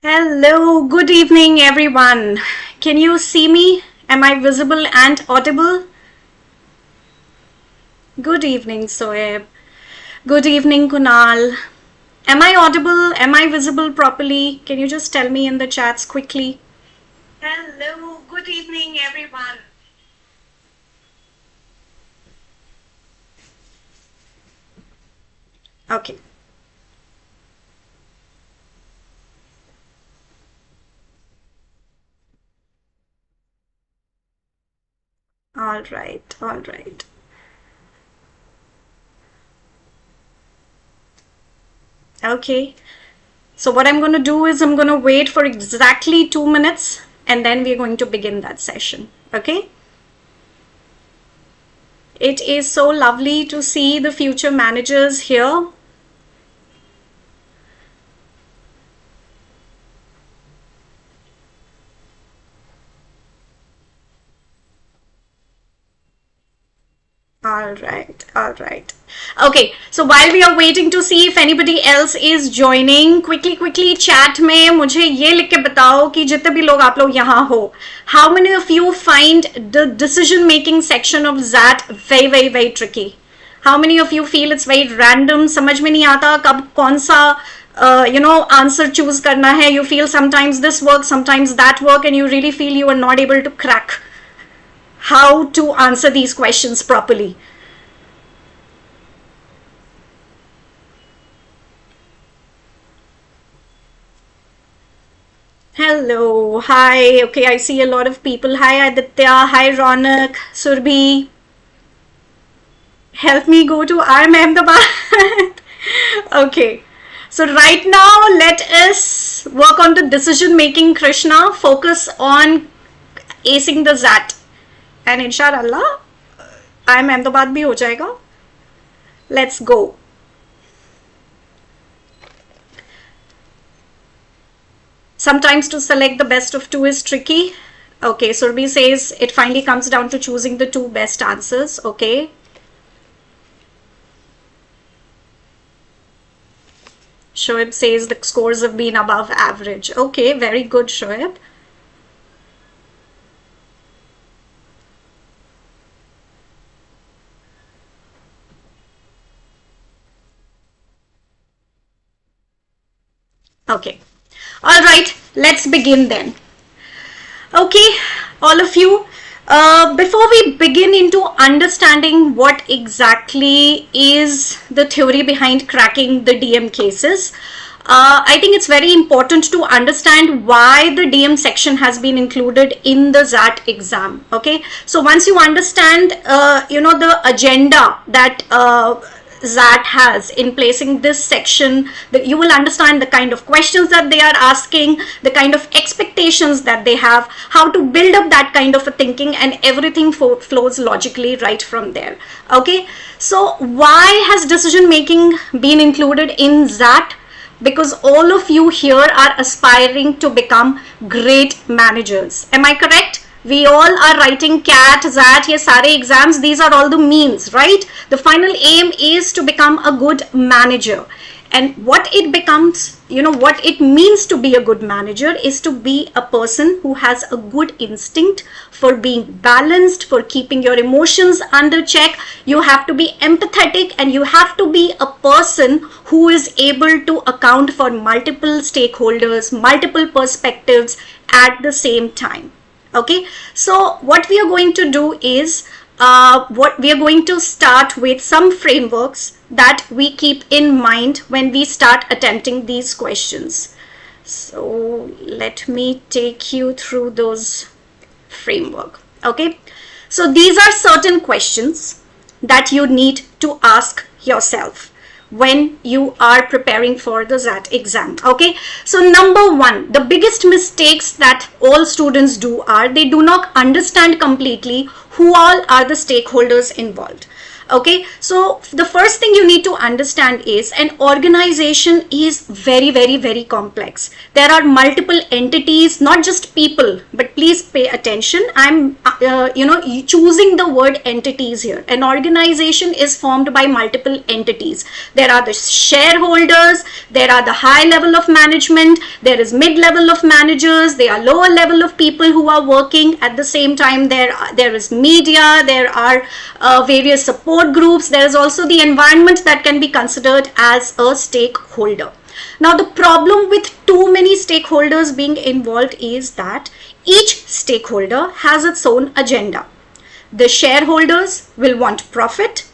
Hello, good evening, everyone. Can you see me? Am I visible and audible? Good evening, Soeb. Good evening, Kunal. Am I audible? Am I visible properly? Can you just tell me in the chats quickly? Hello, good evening, everyone. Okay. All right, all right. Okay. So what I'm going to do is I'm going to wait for exactly 2 minutes and then we're going to begin that session. Okay. It is so lovely to see the future managers here. All right, all right. Okay, so while we are waiting to see if anybody else is joining, quickly chat में मुझे ये लिख के बताओ कि जितने भी लोग आप लोग यहाँ हो, how many of you find the decision making section of XAT very tricky? How many of you feel it's very random? समझ में नहीं आता कब कौन सा answer choose करना है? You feel sometimes this works, sometimes that work, and you really feel you are not able to crack how to answer these questions properly. Hello, hi. Okay, I see a lot of people. Hi Aditya, hi Ronak, Surbhi. Help me go to IIM Ahmedabad. Okay. So right now, let us work on the decision making, Krishna. Focus on acing the XAT. And inshallah, IIM Ahmedabad bhi ho jayega. Let's go. Sometimes to select the best of two is tricky. Okay, Surbi says it finally comes down to choosing the two best answers. Okay. Shoaib says the scores have been above average. Okay, very good, Shoaib. Okay. All right, let's begin then. Okay, all of you, before we begin into understanding what exactly is the theory behind cracking the DM cases, I think it's very important to understand why the DM section has been included in the XAT exam. Okay, so once you understand, the agenda that XAT has in placing this section, that you will understand the kind of questions that they are asking, the kind of expectations that they have, how to build up that kind of a thinking, and everything flows logically right from there. Okay, so why has decision making been included in XAT? Because all of you here are aspiring to become great managers. Am I correct? We all are writing CAT, XAT, ye sare exams. These are all the means, right? The final aim is to become a good manager. And what it becomes, what it means to be a good manager is to be a person who has a good instinct for being balanced, for keeping your emotions under check. You have to be empathetic and you have to be a person who is able to account for multiple stakeholders, multiple perspectives at the same time. Okay, so what we are going to do is what we are going to start with some frameworks that we keep in mind when we start attempting these questions. So let me take you through those framework. Okay, so these are certain questions that you need to ask yourself when you are preparing for the XAT exam. Okay, so number one, the biggest mistakes that all students do are they do not understand completely who all are the stakeholders involved. Okay, so the first thing you need to understand is an organization is very, very, very complex. There are multiple entities, not just people, but please pay attention. I'm, choosing the word entities here. An organization is formed by multiple entities. There are the shareholders, there are the high level of management, there is mid level of managers, there are lower level of people who are working. At the same time, there is media, there are various support groups. There is also the environment that can be considered as a stakeholder. Now, the problem with too many stakeholders being involved is that each stakeholder has its own agenda. The shareholders will want profit.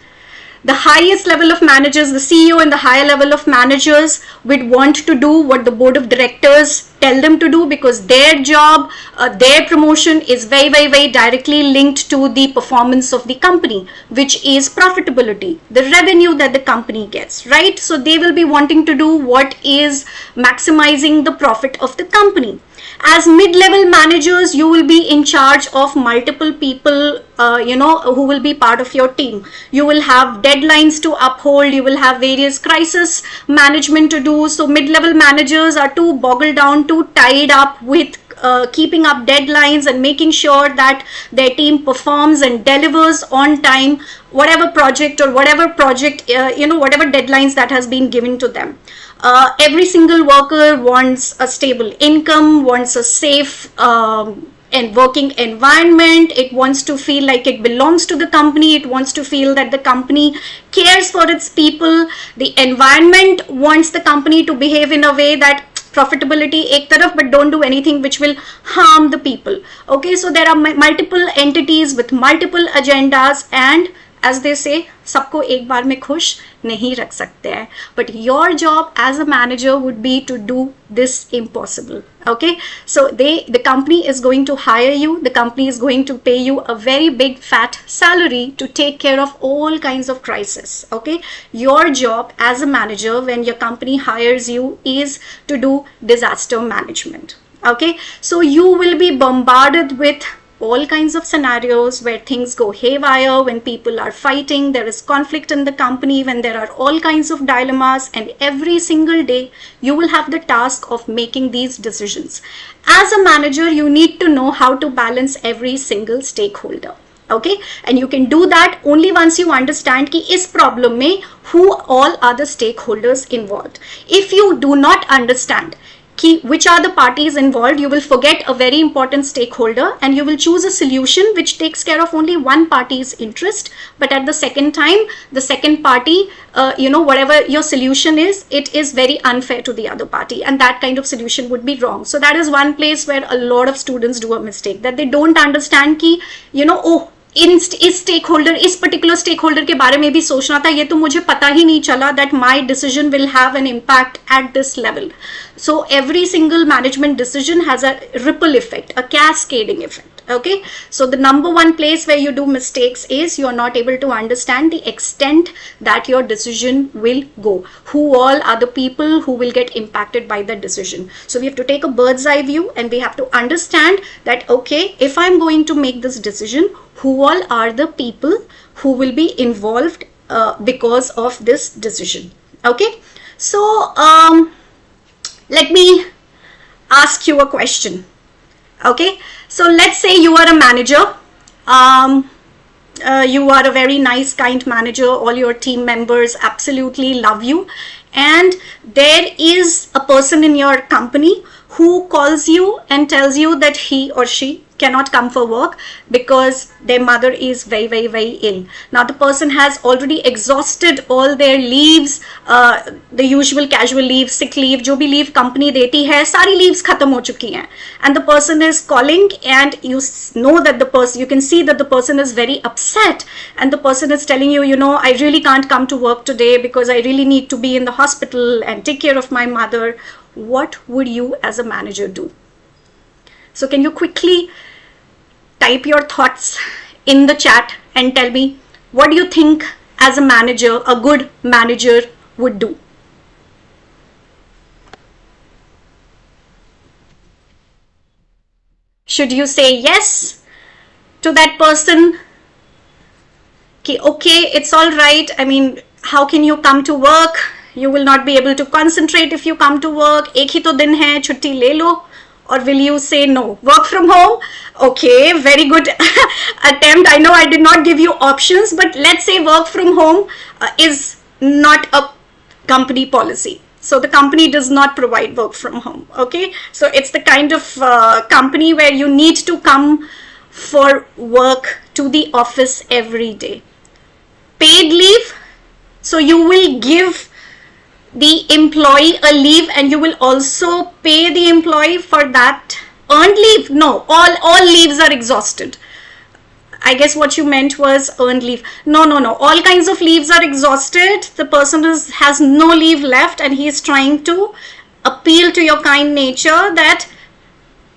The highest level of managers, the CEO and the higher level of managers would want to do what the board of directors tell them to do, because their job, their promotion is very, very, very directly linked to the performance of the company, which is profitability, the revenue that the company gets, right? So they will be wanting to do what is maximizing the profit of the company. As mid-level managers, you will be in charge of multiple people, who will be part of your team. You will have deadlines to uphold. You will have various crisis management to do. So mid-level managers are too boggled down, too tied up with keeping up deadlines and making sure that their team performs and delivers on time whatever project, whatever deadlines that has been given to them. Every single worker wants a stable income, wants a safe and working environment. It wants to feel like it belongs to the company. It wants to feel that the company cares for its people. The environment wants the company to behave in a way that profitability ek taraf, but don't do anything which will harm the people. Okay, so there are multiple entities with multiple agendas, and as they say, सबको एक बार में खुश नहीं रख सकते हैं. But your job as a manager would be to do this impossible. Okay, so the company is going to hire you. The company is going to pay you a very big fat salary to take care of all kinds of crises. Okay, your job as a manager when your company hires you is to do disaster management. Okay, so you will be bombarded with all kinds of scenarios where things go haywire, when people are fighting, there is conflict in the company, when there are all kinds of dilemmas, and every single day you will have the task of making these decisions. As a manager, you need to know how to balance every single stakeholder. Okay, and you can do that only once you understand कि इस problem में who all are the stakeholders involved. If you do not understand which are the parties involved, you will forget a very important stakeholder and you will choose a solution which takes care of only one party's interest, but at the second time, the second party, whatever your solution is, it is very unfair to the other party, and that kind of solution would be wrong. So that is one place where a lot of students do a mistake, that they don't understand कि इस stakeholder, इस particular stakeholder के बारे में भी सोचना था, ये तो मुझे पता ही नहीं चला that my decision will have an impact at this level. So every single management decision has a ripple effect, a cascading effect. Okay, so the number one place where you do mistakes is you are not able to understand the extent that your decision will go, who all are the people who will get impacted by the decision. So we have to take a bird's eye view and we have to understand that, okay, if I'm going to make this decision, who all are the people who will be involved because of this decision. Okay, so let me ask you a question. Okay, so let's say you are a manager, you are a very nice, kind manager, all your team members absolutely love you, and there is a person in your company who calls you and tells you that he or she cannot come for work because their mother is very, very, very ill. Now the person has already exhausted all their leaves, the usual casual leave, sick leave, जो भी leave company देती है, सारी leaves खत्म हो चुकी हैं, and the person is calling, and you know that the person, you can see that the person is very upset, and the person is telling you, I really can't come to work today because I really need to be in the hospital and take care of my mother. What would you as a manager do? So can you quickly type your thoughts in the chat and tell me what do you think as a manager, a good manager would do? Should you say yes to that person? okay, it's all right. I mean, how can you come to work? You will not be able to concentrate if you come to work. एक ही तो दिन है, छुट्टी ले लो. Or will you say no? Work from home? Okay, very good attempt. I know I did not give you options, but let's say work from home is not a company policy. So the company does not provide work from home. Okay, so it's the kind of company where you need to come for work to the office every day. Paid leave. So you will give the employee a leave and you will also pay the employee for that. Earned leave? No, all leaves are exhausted. I guess what you meant was earned leave. No. All kinds of leaves are exhausted. The person has no leave left and he is trying to appeal to your kind nature that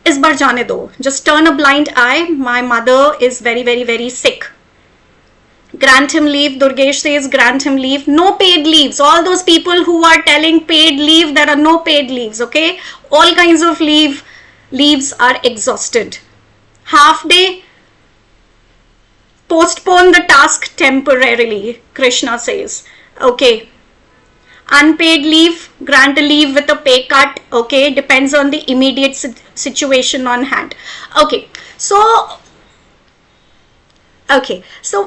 is bar jaane do. Just turn a blind eye. My mother is very, very, very sick. Grant him leave. Durgesh says grant him leave. No paid leaves. All those people who are telling paid leave, there are no paid leaves. Okay, all kinds of leaves are exhausted. Half day, postpone the task temporarily, Krishna says. Okay, unpaid leave, grant a leave with a pay cut. Okay, depends on the immediate situation on hand. Okay, so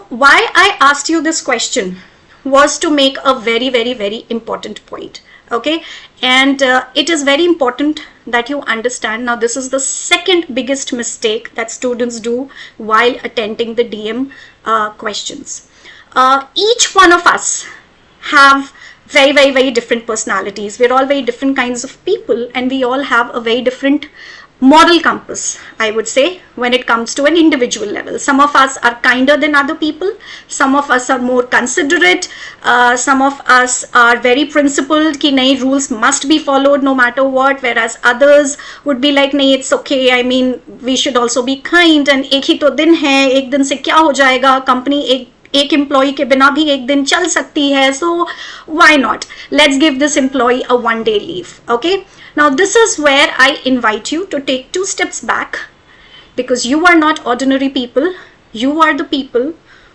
why I asked you this question was to make a very, very, very important point. Okay, and it is very important that you understand. Now, this is the second biggest mistake that students do while attending the DM questions. Each one of us have very, very, very different personalities. We're all very different kinds of people and we all have a very different moral compass, I would say, when it comes to an individual level. Some of us are kinder than other people. Some of us are more considerate. Some of us are very principled ki nahi, rules must be followed no matter what, whereas others would be like, nahi, it's okay. I mean, we should also be kind and ek hi to din hai, ek din se kya ho jayega, company एक employ के बिना भी एक दिन चल सकती है. So why not? Let's give this employee a one-day leave. Okay. Now this is where I invite you to take 2 steps back, because you are not ordinary people. You are the people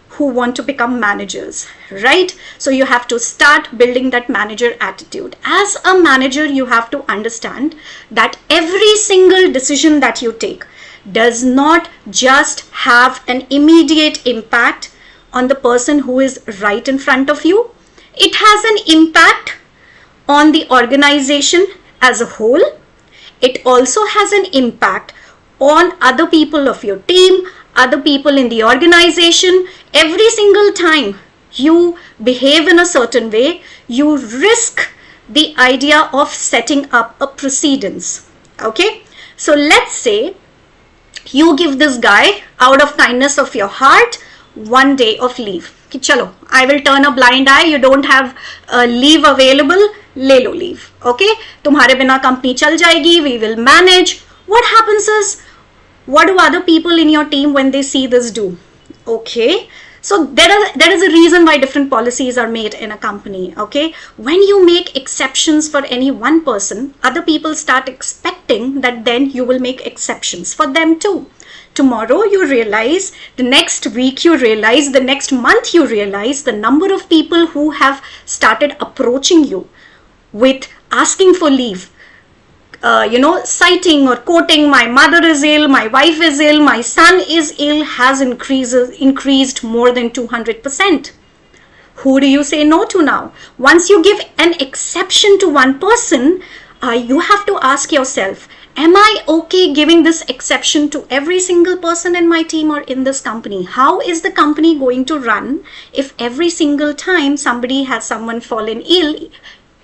who want to become managers, right? So you have to start building that manager attitude. As a manager, you have to understand that every single decision that you take does not just have an immediate impact on the person who is right in front of you. It has an impact on the organization as a whole. It also has an impact on other people of your team, other people in the organization. Every single time you behave in a certain way, you risk the idea of setting up a precedence. Okay, so let's say you give this guy, out of kindness of your heart, 1 day of leave. कि चलो, I will turn a blind eye. You don't have leave available. ले लो leave. Okay, तुम्हारे बिना company चल जाएगी. We will manage. What happens is, what do other people in your team when they see this do? Okay, so there is a reason why different policies are made in a company. Okay, when you make exceptions for any one person, other people start expecting that then you will make exceptions for them too. Tomorrow you realize, the next week you realize, the next month you realize the number of people who have started approaching you with asking for leave, citing or quoting, my mother is ill, my wife is ill, my son is ill, has increased more than 200%. Who do you say no to now? Once you give an exception to one person, you have to ask yourself, am I okay giving this exception to every single person in my team or in this company? How is the company going to run if every single time someone fallen ill,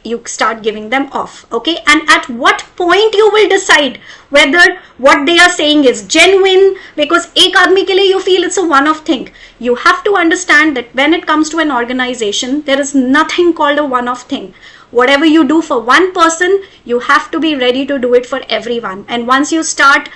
you start giving them off? Okay, and at what point you will decide whether what they are saying is genuine, because ek aadmi ke liye you feel it's a one-off thing. You have to understand that when it comes to an organization, there is nothing called a one-off thing. Whatever you do for one person, you have to be ready to do it for everyone. And once you start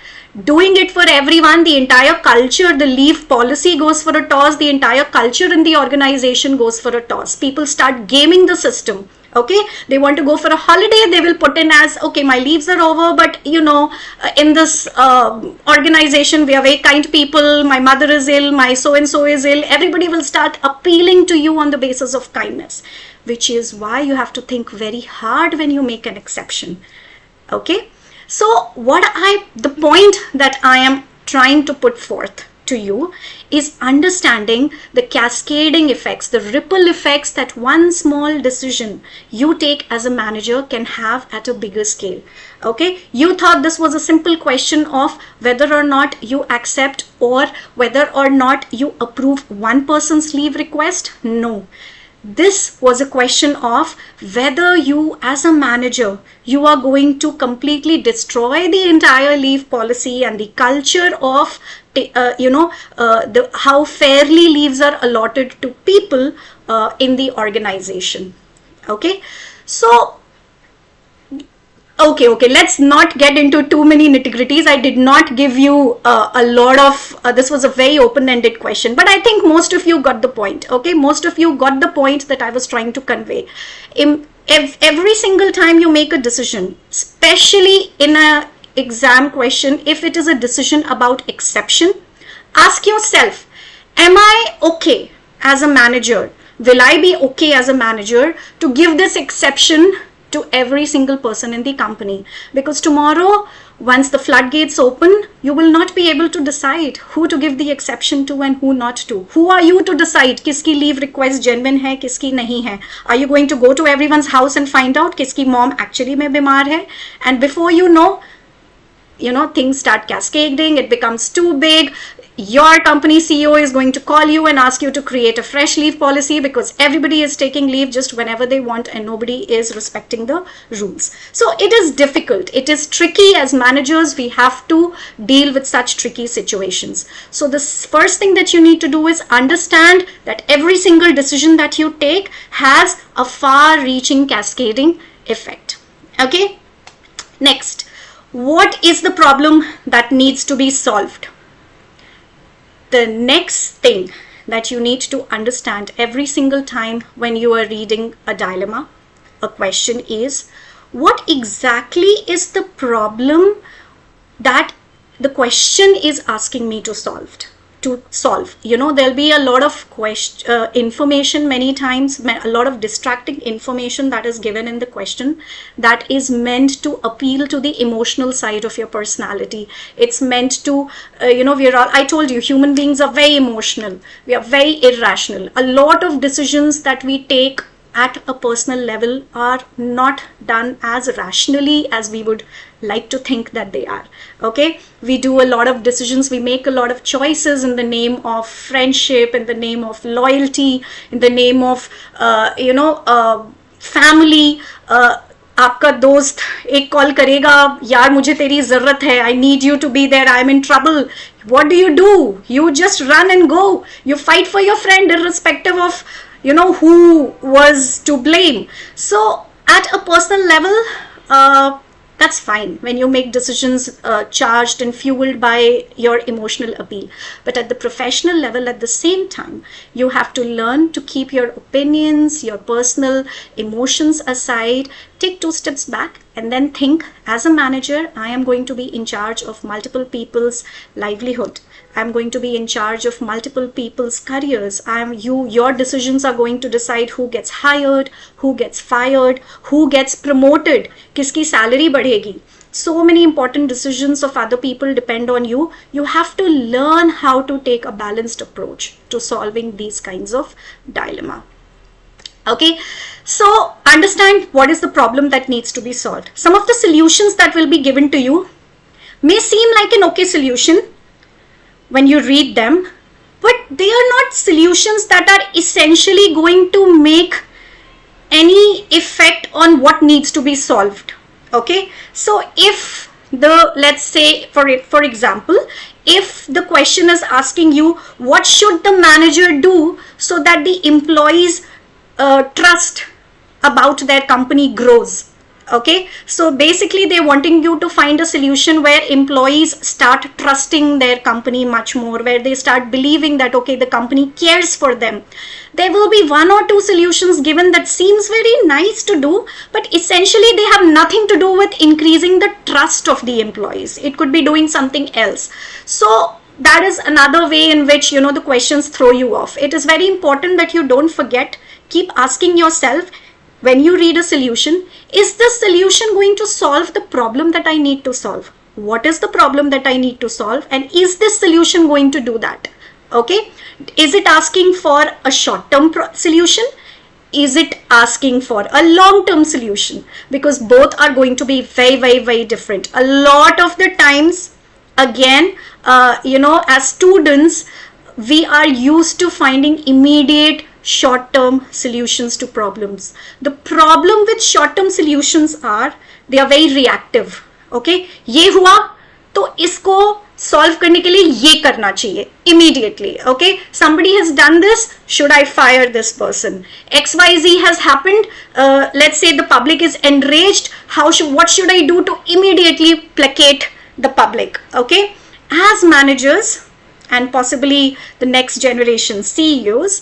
doing it for everyone, the entire culture, the leave policy goes for a toss, the entire culture in the organization goes for a toss. People start gaming the system. Okay, they want to go for a holiday, they will put in as, okay, my leaves are over, but you know, in this organization we are very kind people, my mother is ill, my so and so is ill, everybody will start appealing to you on the basis of kindness, which is why you have to think very hard when you make an exception. Okay, so the point that I am trying to put forth to you is understanding the cascading effects, the ripple effects that one small decision you take as a manager can have at a bigger scale. Okay, you thought this was a simple question of whether or not you accept or whether or not you approve one person's leave request. No. This was a question of whether you as a manager, you are going to completely destroy the entire leave policy and the culture of how fairly leaves are allotted to people in the organization. Okay, so okay, let's not get into too many nitty-gritties. I did not give you a lot of, this was a very open-ended question, but I think most of you got the point. Okay, most of you got the point that I was trying to convey. Every single time you make a decision, especially in a exam question, if it is a decision about exception, ask yourself, am I okay as a manager? Will I be okay as a manager to give this exception to every single person in the company? Because tomorrow, once the floodgates open, you will not be able to decide who to give the exception to and who not to. Who are you to decide kiski leave request genuine hai, kiski nahi hai? Are you going to go to everyone's house and find out kiski mom actually mein bimar hai? And before you know, things start cascading, it becomes too big. Your company CEO is going to call you and ask you to create a fresh leave policy because everybody is taking leave just whenever they want and nobody is respecting the rules. So it is difficult. It is tricky. As managers, we have to deal with such tricky situations. So the first thing that you need to do is understand that every single decision that you take has a far-reaching cascading effect. Okay? Next, what is the problem that needs to be solved? The next thing that you need to understand every single time when you are reading a dilemma, a question is, what exactly is the problem that the question is asking me to solve? There'll be a lot of information many times, a lot of distracting information that is given in the question that is meant to appeal to the emotional side of your personality. It's meant to, I told you, human beings are very emotional. We are very irrational. A lot of decisions that we take at a personal level are not done as rationally as we would like to think that they are. Okay, we do a lot of decisions, we make a lot of choices in the name of friendship, in the name of loyalty, in the name of family. आपका दोस्त एक call करेगा, यार मुझे तेरी जरूरत है, I need you to be there, I am in trouble. What do? You just run and go. You fight for your friend irrespective of who was to blame. So at a personal level, that's fine when you make decisions charged and fueled by your emotional appeal. But at the professional level, at the same time, you have to learn to keep your opinions, your personal emotions aside, take 2 steps back and then think, as a manager, I am going to be in charge of multiple people's livelihood. I'm going to be in charge of multiple people's careers. Your decisions are going to decide who gets hired, who gets fired, who gets promoted, kiski salary badhegi. So many important decisions of other people depend on you. You have to learn how to take a balanced approach to solving these kinds of dilemma. Okay, so understand what is the problem that needs to be solved. Some of the solutions that will be given to you may seem like an okay solution when you read them, but they are not solutions that are essentially going to make any effect on what needs to be solved. Okay, so if let's say for example, if the question is asking you what should the manager do so that the employees trust about their company grows, Okay, so basically they're wanting you to find a solution where employees start trusting their company much more, where they start believing that, okay, the company cares for them. There will be one or two solutions given that seems very nice to do, but essentially they have nothing to do with increasing the trust of the employees. It could be doing something else. So that is another way in which, you know, the questions throw you off. It is very important that you don't forget, keep asking yourself, when you read a solution, is this solution going to solve the problem that I need to solve? What is the problem that I need to solve? And is this solution going to do that? Okay. Is it asking for a short-term solution? Is it asking for a long-term solution? Because both are going to be very, very, very different. A lot of the times, again, you know, as students, we are used to finding immediate short-term solutions to problems. The problem with short-term solutions are they are very reactive. Okay, ये हुआ तो इसको solve करने के लिए ये करना चाहिए immediately. Okay, somebody has done this, should I fire this person? XYZ has happened, let's say the public is enraged, what should I do to immediately placate the public? Okay, as managers and possibly the next generation CEOs,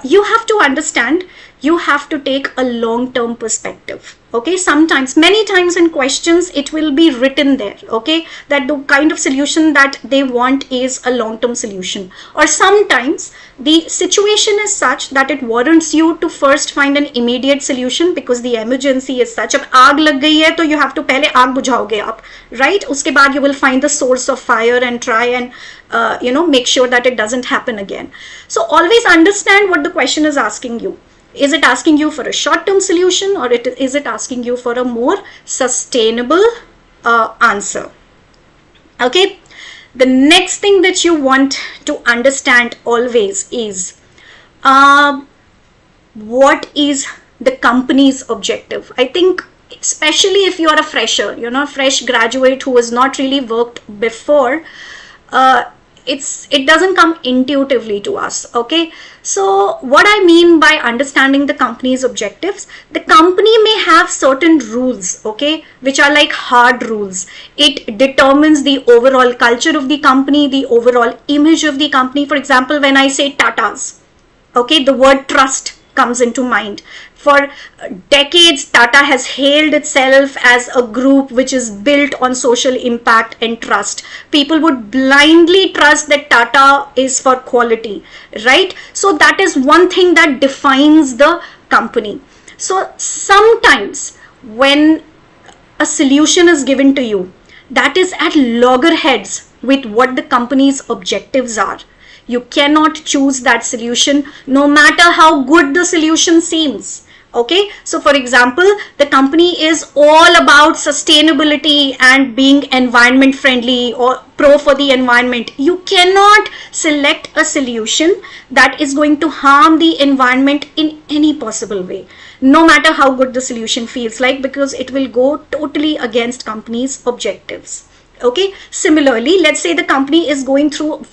you have to understand, you have to take a long-term perspective. Okay, sometimes, many times in questions, it will be written there, okay, that the kind of solution that they want is a long-term solution. Or sometimes the situation is such that it warrants you to first find an immediate solution because the emergency is such. अब आग लग गई है तो you have to पहले आग बुझाओगे आप, right? उसके बाद you will find the source of fire and try and you know, make sure that it doesn't happen again. So always understand what the question is asking you. Is it asking you for a short-term solution, or is it asking you for a more sustainable answer? Okay. The next thing that you want to understand always is what is the company's objective. I think especially if you are a fresher, you know, fresh graduate who has not really worked before, it doesn't come intuitively to us. Okay, so what I mean by understanding the company's objectives, the company may have certain rules, okay, which are like hard rules. It determines the overall culture of the company, the overall image of the company. For example, when I say Tatas, okay, the word trust comes into mind. For decades, Tata has hailed itself as a group which is built on social impact and trust. People would blindly trust that Tata is for quality, right? So that is one thing that defines the company. So sometimes when a solution is given to you that is at loggerheads with what the company's objectives are, you cannot choose that solution no matter how good the solution seems. Okay, so for example, the company is all about sustainability and being environment friendly or pro for the environment. You cannot select a solution that is going to harm the environment in any possible way, no matter how good the solution feels like, because it will go totally against company's objectives. Okay, similarly, let's say the company is going through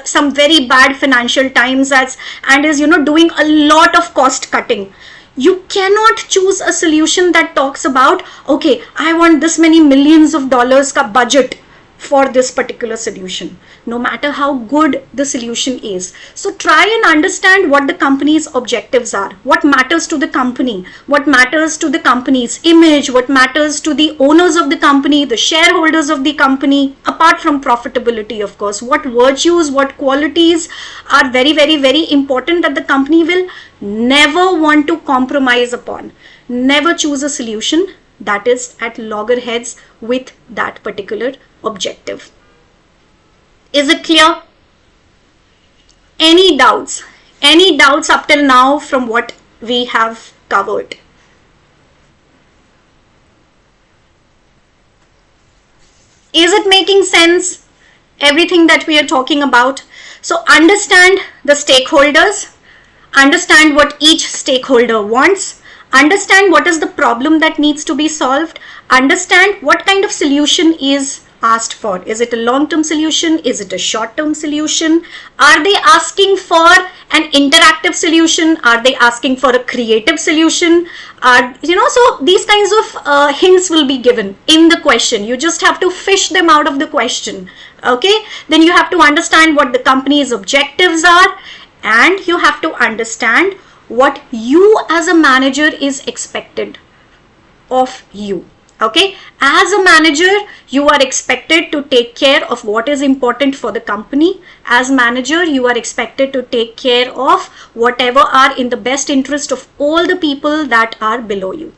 some very bad financial times and is, you know, doing a lot of cost cutting. You cannot choose a solution that talks about, okay, I want this many millions of dollars ka budget for this particular solution, no matter how good the solution is. So try and understand what the company's objectives are, what matters to the company, what matters to the company's image, what matters to the owners of the company, the shareholders of the company, apart from profitability, of course. What virtues, what qualities are very, very, very important that the company will never want to compromise upon. Never choose a solution that is at loggerheads with that particular objective. Is it clear? Any doubts? Any doubts up till now from what we have covered? Is it making sense? Everything that we are talking about. So understand the stakeholders, understand what each stakeholder wants, understand what is the problem that needs to be solved, understand what kind of solution is asked for? Is it a long-term solution? Is it a short-term solution? Are they asking for an interactive solution? Are they asking for a creative solution? So these kinds of hints will be given in the question. You just have to fish them out of the question. Okay, then you have to understand what the company's objectives are, and you have to understand what you as a manager is expected of you. Okay, as a manager, you are expected to take care of what is important for the company. As manager, you are expected to take care of whatever are in the best interest of all the people that are below you.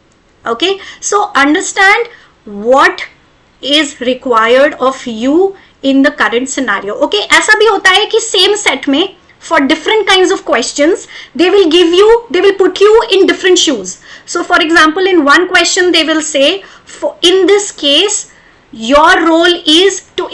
Okay, so understand what is required of you in the current scenario. Okay, ऐसा भी होता है कि same set में for different kinds of questions, they will put you in different shoes. So for example, in one question they will say, in this case, your role is to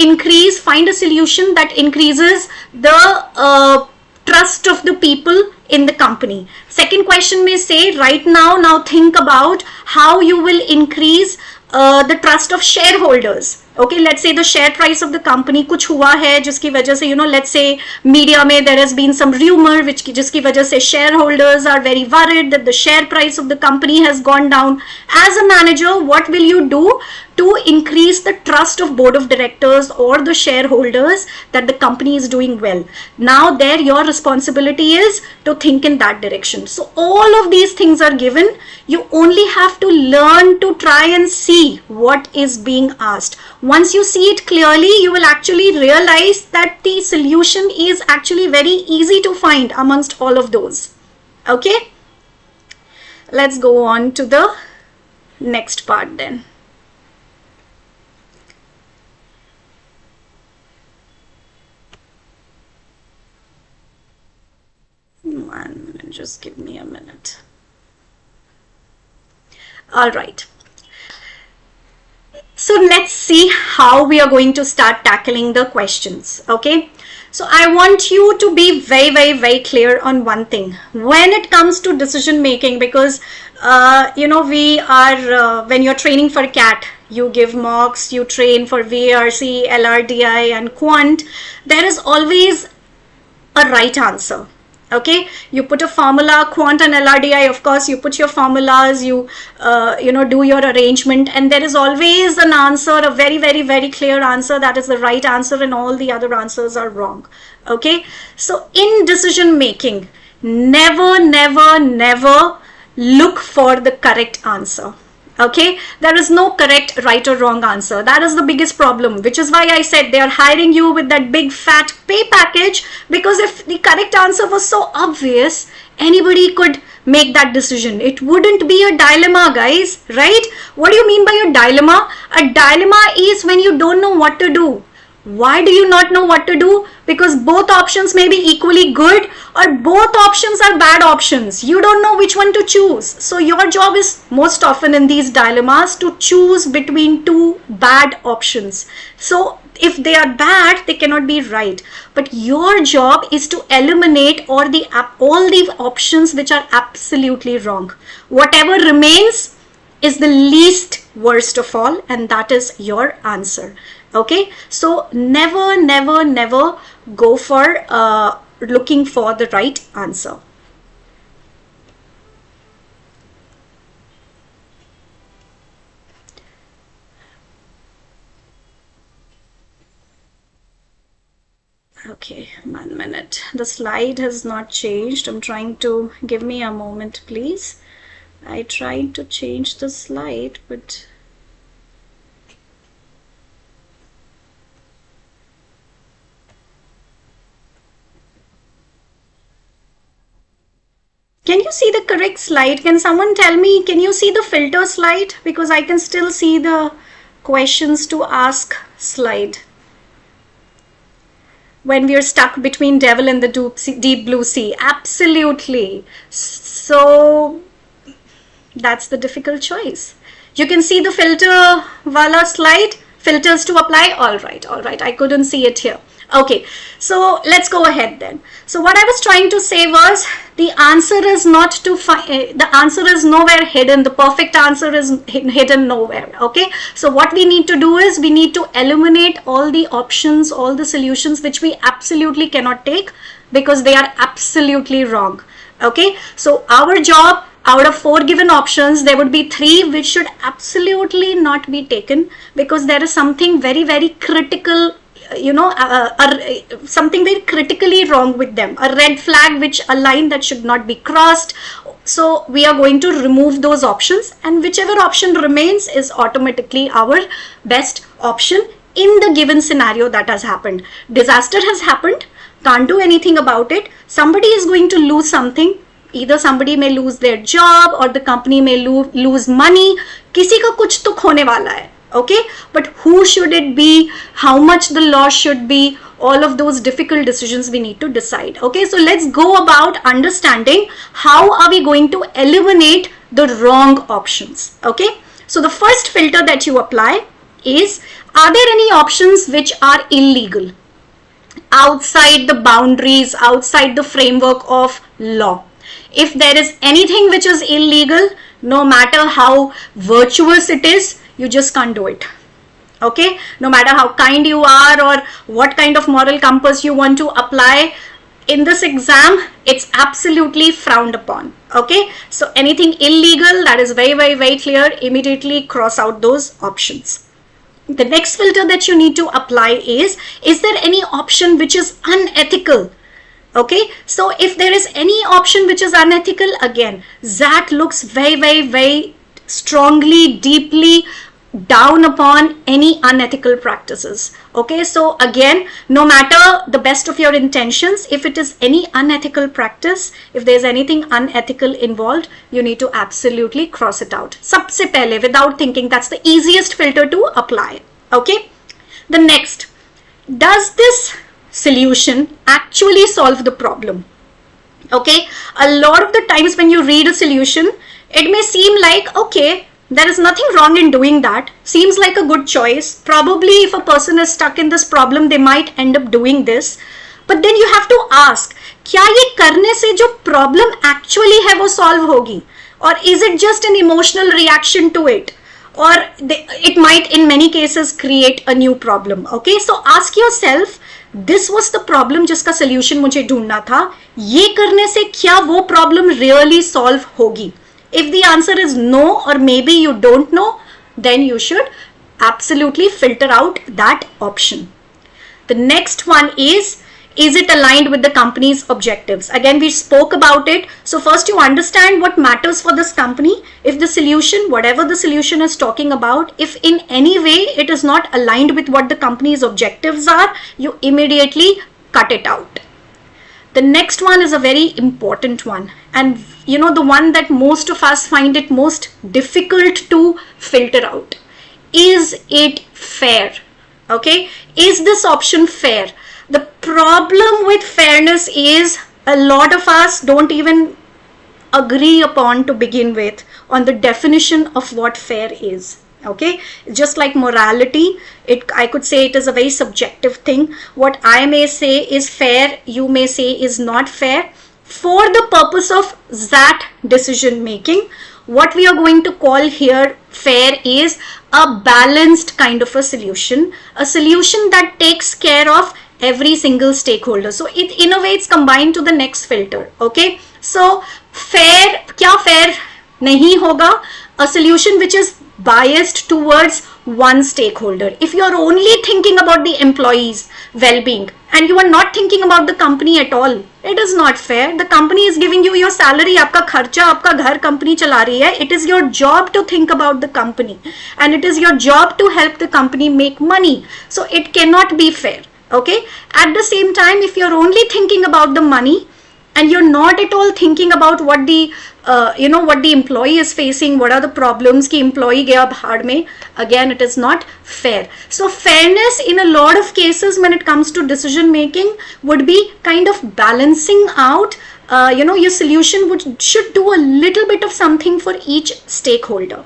find a solution that increases the trust of the people in the company. Second question may say, right now think about how you will increase the trust of shareholders. Okay, let's say the share price of the company कुछ हुआ है जिसकी वजह से let's say media में there has been some rumor जिसकी वजह से shareholders are very worried that the share price of the company has gone down. As a manager, what will you do to increase the trust of board of directors or the shareholders that the company is doing well? Now there your responsibility is to think in that direction. So all of these things are given. You only have to learn to try and see what is being asked. Once you see it clearly, you will actually realize that the solution is actually very easy to find amongst all of those. Okay, let's go on to the next part then. One minute, just give me a minute. All right. So let's see how we are going to start tackling the questions. Okay. So I want you to be very, very, very clear on one thing. When it comes to decision making, because we are when you're training for CAT, you give mocks, you train for VRC, LRDI, and Quant. There is always a right answer. Okay, you put a formula, Quant and LRDI, of course, you put your formulas, you do your arrangement, and there is always an answer, a very, very, very clear answer that is the right answer, and all the other answers are wrong. Okay, so in decision making, never, never, never look for the correct answer. Okay, there is no correct right or wrong answer. That is the biggest problem, which is why I said they are hiring you with that big fat pay package, because if the correct answer was so obvious, anybody could make that decision. It wouldn't be a dilemma, guys, right? What do you mean by a dilemma? A dilemma is when you don't know what to do. Why do you not know what to do? Because both options may be equally good or both options are bad options. You don't know which one to choose. So your job is most often in these dilemmas to choose between two bad options. So if they are bad, they cannot be right. But your job is to eliminate all the options which are absolutely wrong. Whatever remains is the least worst of all, and that is your answer. Okay, so never, never, never go for looking for the right answer. Okay, 1 minute. The slide has not changed. I'm trying to, give me a moment, please. I tried to change the slide, but can you see the correct slide? Can someone tell me, can you see the filter slide? Because I can still see the questions to ask slide. When we are stuck between devil and the deep blue sea. Absolutely. So that's the difficult choice. You can see the filter wala slide, filters to apply. All right. I couldn't see it here. Okay, so let's go ahead then. So what I was trying to say was the answer is not to the answer is nowhere hidden. The perfect answer is hidden nowhere. Okay, so what we need to do is we need to eliminate all the options, all the solutions which we absolutely cannot take because they are absolutely wrong. Okay, so our job, out of 4 given options, there would be 3 which should absolutely not be taken because there is something very, very critical, something very critically wrong with them, a red flag, which a line that should not be crossed. So we are going to remove those options, and whichever option remains is automatically our best option in the given scenario that has happened. Disaster has happened, can't do anything about it. Somebody is going to lose something. Either somebody may lose their job or the company may lose money. किसी का कुछ तो खोने वाला है. Okay, but who should it be, how much the loss should be, all of those difficult decisions we need to decide. Okay, so let's go about understanding how are we going to eliminate the wrong options. Okay, so the first filter that you apply is, are there any options which are illegal, outside the boundaries, outside the framework of law? If there is anything which is illegal, no matter how virtuous it is, you just can't do it. Okay, no matter how kind you are or what kind of moral compass you want to apply in this exam, it's absolutely frowned upon. Okay, so anything illegal, that is very, very, very clear, immediately cross out those options. The next filter that you need to apply is there any option which is unethical? Okay, so if there is any option which is unethical, again, XAT looks very, very, very strongly, deeply down upon any unethical practices. Okay, so again, no matter the best of your intentions, if it is any unethical practice, if there's anything unethical involved, you need to absolutely cross it out. Sabse pehle, without thinking, that's the easiest filter to apply. Okay, the next, does this solution actually solve the problem? Okay, a lot of the times when you read a solution, it may seem like, okay, there is nothing wrong in doing that, seems like a good choice, probably if a person is stuck in this problem, they might end up doing this. But then you have to ask, क्या ये करने से जो problem actually है वो solve होगी, or is it just an emotional reaction to it, or it might in many cases create a new problem. Okay, so ask yourself, this was the problem जिसका solution मुझे ढूंढना था, ये करने से क्या वो problem really solve होगी? If the answer is no, or maybe you don't know, then you should absolutely filter out that option. The next one is it aligned with the company's objectives? Again, we spoke about it. So first you understand what matters for this company. If the solution, whatever the solution is talking about, if in any way it is not aligned with what the company's objectives are, you immediately cut it out. The next one is a very important one, and you know, the one that most of us find it most difficult to filter out. Is it fair? Okay, is this option fair? The problem with fairness is a lot of us don't even agree upon to begin with on the definition of what fair is. Okay, just like morality, I could say it is a very subjective thing. What I may say is fair, you may say is not fair. For the purpose of XAT decision making, what we are going to call here fair is a balanced kind of a solution that takes care of every single stakeholder. So it, in a way, it's combined to the next filter. Okay, so fair, kya fair nahi hoga? A solution which is biased towards one stakeholder. If you are only thinking about the employees' well-being and you are not thinking about the company at all, it is not fair. The company is giving you your salary, आपका खर्चा, आपका घर company चला रही है. It is your job to think about the company, and it is your job to help the company make money. So it cannot be fair. Okay. At the same time, if you're only thinking about the money and you're not at all thinking about what the what the employee is facing, what are the problems ki employee gaya bhad mein, again it is not fair. So fairness in a lot of cases when it comes to decision making would be kind of balancing out, your solution should do a little bit of something for each stakeholder.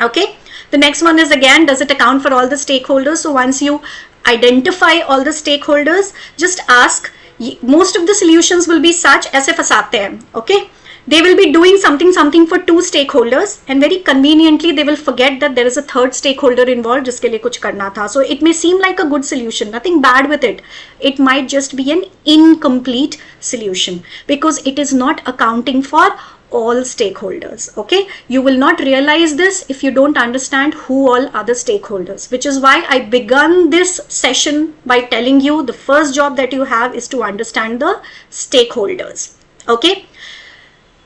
Okay, the next one is, again, does it account for all the stakeholders? So once you identify all the stakeholders, just ask. Most of the solutions will be such, aise fasate hain, okay? They will be doing something for two stakeholders, and very conveniently they will forget that there is a third stakeholder involved jiske liye kuch karna tha. So it may seem like a good solution, nothing bad with it. It might just be an incomplete solution because it is not accounting for all stakeholders, okay? You will not realize this if you don't understand who all are the stakeholders, which is why I began this session by telling you the first job that you have is to understand the stakeholders, okay?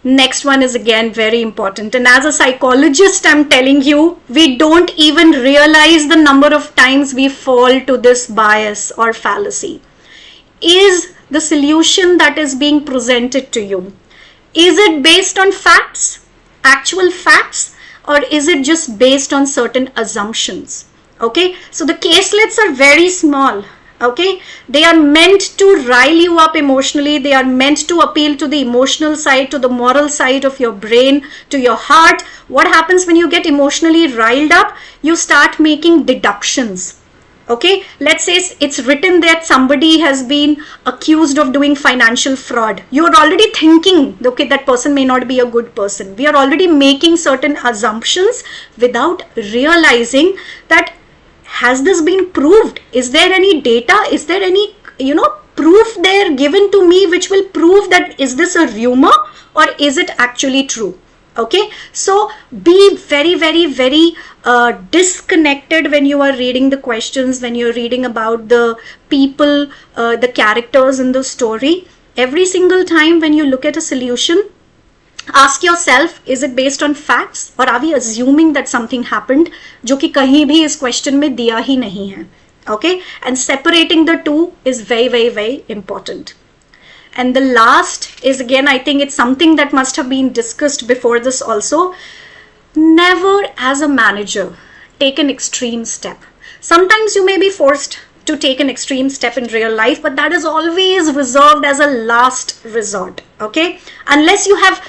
Next one is again very important, and as a psychologist I'm telling you, we don't even realize the number of times we fall to this bias or fallacy. Is the solution that is being presented to you, is it based on facts, actual facts, or is it just based on certain assumptions? Okay, so the caselets are very small, okay? They are meant to rile you up emotionally. They are meant to appeal to the emotional side, to the moral side of your brain, to your heart. What happens when you get emotionally riled up? You start making deductions. Okay, let's say it's written that somebody has been accused of doing financial fraud. You're already thinking, okay, that person may not be a good person. We are already making certain assumptions without realizing that, has this been proved? Is there any data? Is there any, proof there given to me which will prove that is this a rumor or is it actually true? Okay, so be very, very, very disconnected when you are reading the questions, when you're reading about the people, the characters in the story. Every single time when you look at a solution, ask yourself, is it based on facts or are we assuming that something happened जो कि कहीं भी इस question में दिया ही नहीं है? Okay, and separating the two is very, very, very important. And the last is, again, I think it's something that must have been discussed before this also. Never as a manager take an extreme step. Sometimes you may be forced to take an extreme step in real life, but that is always reserved as a last resort, okay? Unless you have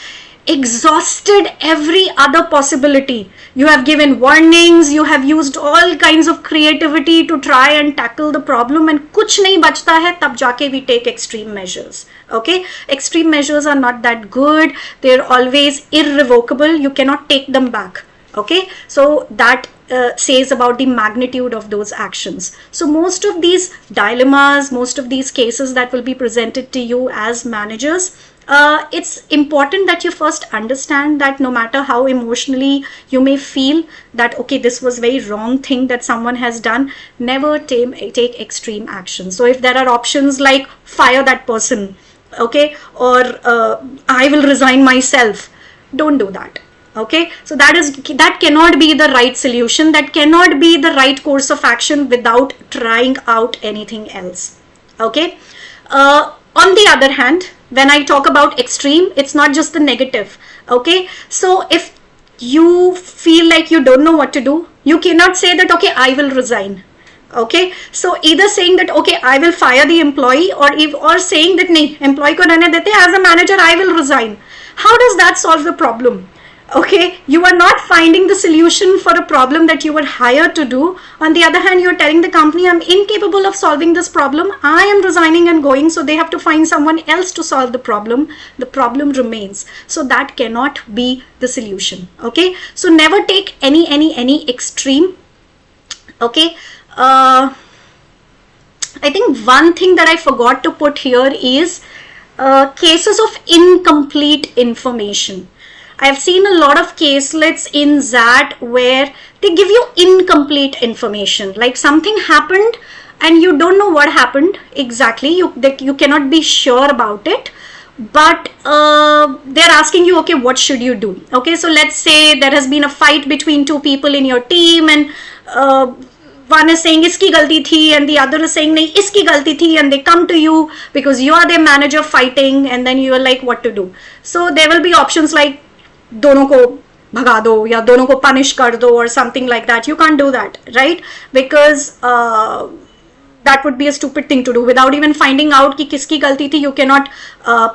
exhausted every other possibility. You have given warnings, you have used all kinds of creativity to try and tackle the problem, and kuch nahi bachta hai, tab jaake we take extreme measures. Okay, extreme measures are not that good. They're always irrevocable. You cannot take them back. Okay, so that says about the magnitude of those actions. So most of these dilemmas, most of these cases that will be presented to you as managers, it's important that you first understand that no matter how emotionally you may feel that, okay, this was very wrong thing that someone has done, never take extreme action. So if there are options like fire that person, okay, or I will resign myself, don't do that. Okay, so that cannot be the right solution. That cannot be the right course of action without trying out anything else. Okay, on the other hand, when I talk about extreme, it's not just the negative. Okay, so if you feel like you don't know what to do, you cannot say that, okay, I will resign. Okay, so either saying that, okay, I will fire the employee, or saying that, nahi, employee ko rehne dete, as a manager I will resign. How does that solve the problem? Okay, you are not finding the solution for a problem that you were hired to do. On the other hand, you're telling the company, I'm incapable of solving this problem, I am resigning and going, so they have to find someone else to solve the problem. The problem remains. So that cannot be the solution. Okay, so never take any extreme. Okay, I think one thing that I forgot to put here is cases of incomplete information. I've seen a lot of caselets in XAT where they give you incomplete information, like something happened and you don't know what happened exactly, you cannot be sure about it, but they're asking you, okay, what should you do? Okay, so let's say there has been a fight between two people in your team, and one is saying iski galti thi and the other is saying nahi iski galti thi, and they come to you because you are their manager fighting, and then you are like, what to do? So there will be options like दोनों को भगा दो या दोनों को punish कर दो or something like that. You can't do that, right? Because that would be a stupid thing to do. Without even finding out कि किसकी गलती थी, you cannot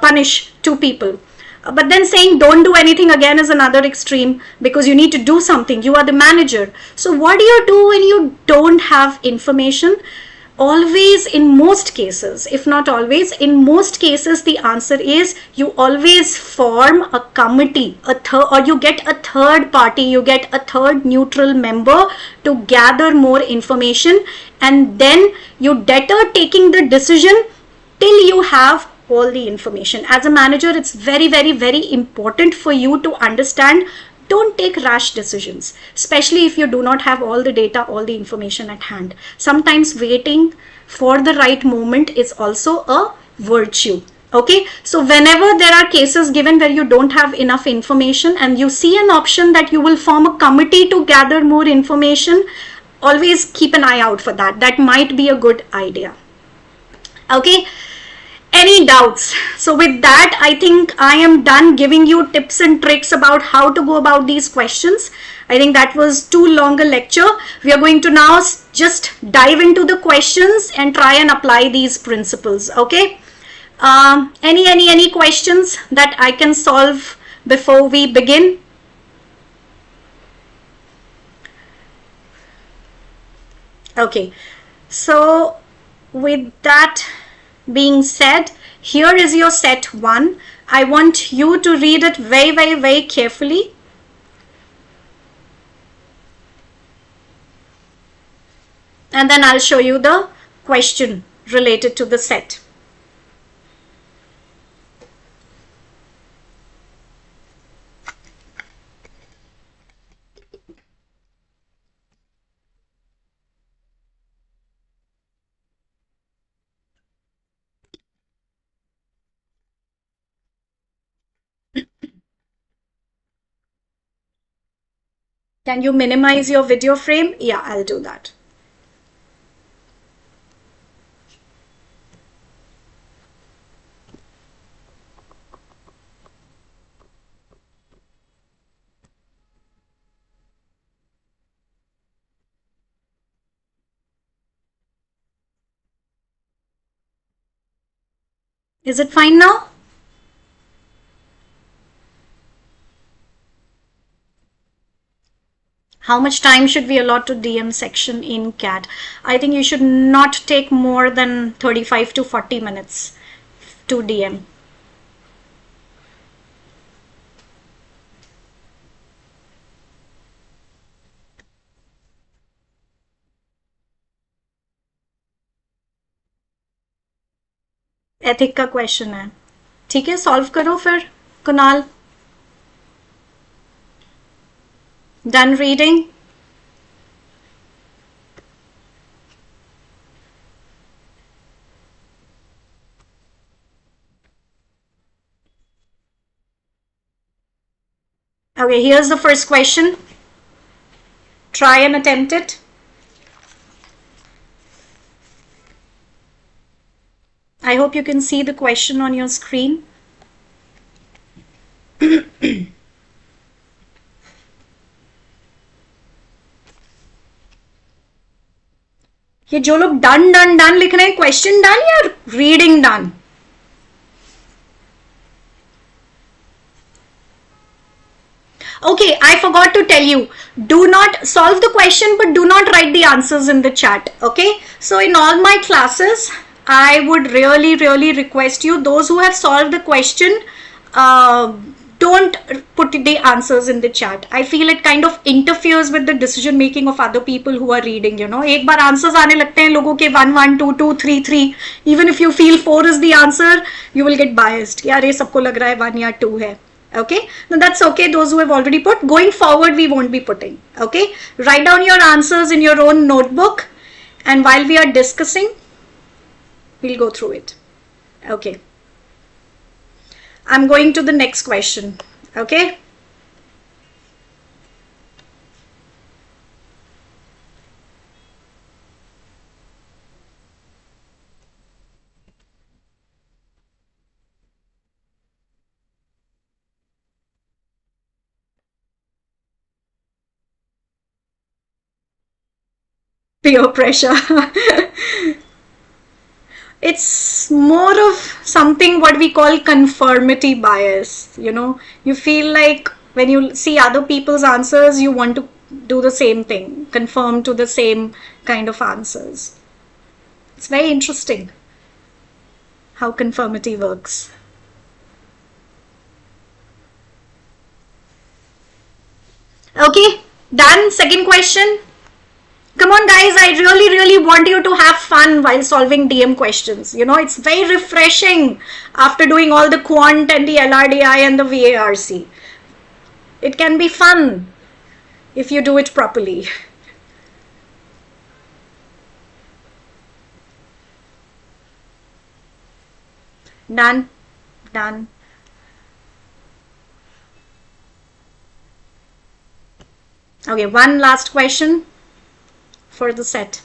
punish two people. But then saying don't do anything again is another extreme, because you need to do something. You are the manager. So what do you do when you don't have information? always, in most cases, if not always, in most cases, the answer is you always form a committee, or you get a third party, you get a third neutral member to gather more information, and then you deter taking the decision till you have all the information. As a manager, it's very, very, very important for you to understand, don't take rash decisions, especially if you do not have all the data, all the information at hand. Sometimes waiting for the right moment is also a virtue. Okay, so whenever there are cases given where you don't have enough information and you see an option that you will form a committee to gather more information, always keep an eye out for that. That might be a good idea. Okay. Any doubts? So with that, I think I am done giving you tips and tricks about how to go about these questions. I think that was too long a lecture. We are going to now just dive into the questions and try and apply these principles. Okay. Any questions that I can solve before we begin? Okay. So with that being said, here is your set 1. I want you to read it very, very, very carefully. And then I'll show you the question related to the set. Can you minimize your video frame? Yeah, I'll do that. Is it fine now? How much time should we allot to DM section in CAT? I think you should not take more than 35 to 40 minutes to DM. Ethic का question है, ठीक है, solve करो फिर Kunal. Done reading? Okay, here's the first question. Try and attempt it. I hope you can see the question on your screen. ये जो लोग done done done लिख रहे हैं, क्वेश्चन डन या reading done? Okay, I forgot to tell you, do not solve the question, but do not write the answers in the chat. Okay, so in all my classes, I would really, really request you, those who have solved the question, don't put the answers in the chat. I feel it kind of interferes with the decision making of other people who are reading, you know. एक बार answers आने लगते हैं लोगों के 1 1 2 2 3 3, even if you feel 4 is the answer, you will get biased. यार ये सबको लग रहा है 1 या 2 है. Okay, no, that's okay. Those who have already put, going forward we won't be putting. Okay, write down your answers in your own notebook, and while we are discussing, we'll go through it. Okay, I'm going to the next question. Okay, peer pressure. It's more of something what we call conformity bias. You know, you feel like when you see other people's answers, you want to do the same thing, conform to the same kind of answers. It's very interesting how conformity works. Okay, done. Second question. Come on, guys. I really, really want you to have fun while solving DM questions. You know, it's very refreshing after doing all the quant and the LRDI and the VARC. It can be fun if you do it properly. Done. Done. Okay, one last question for the set.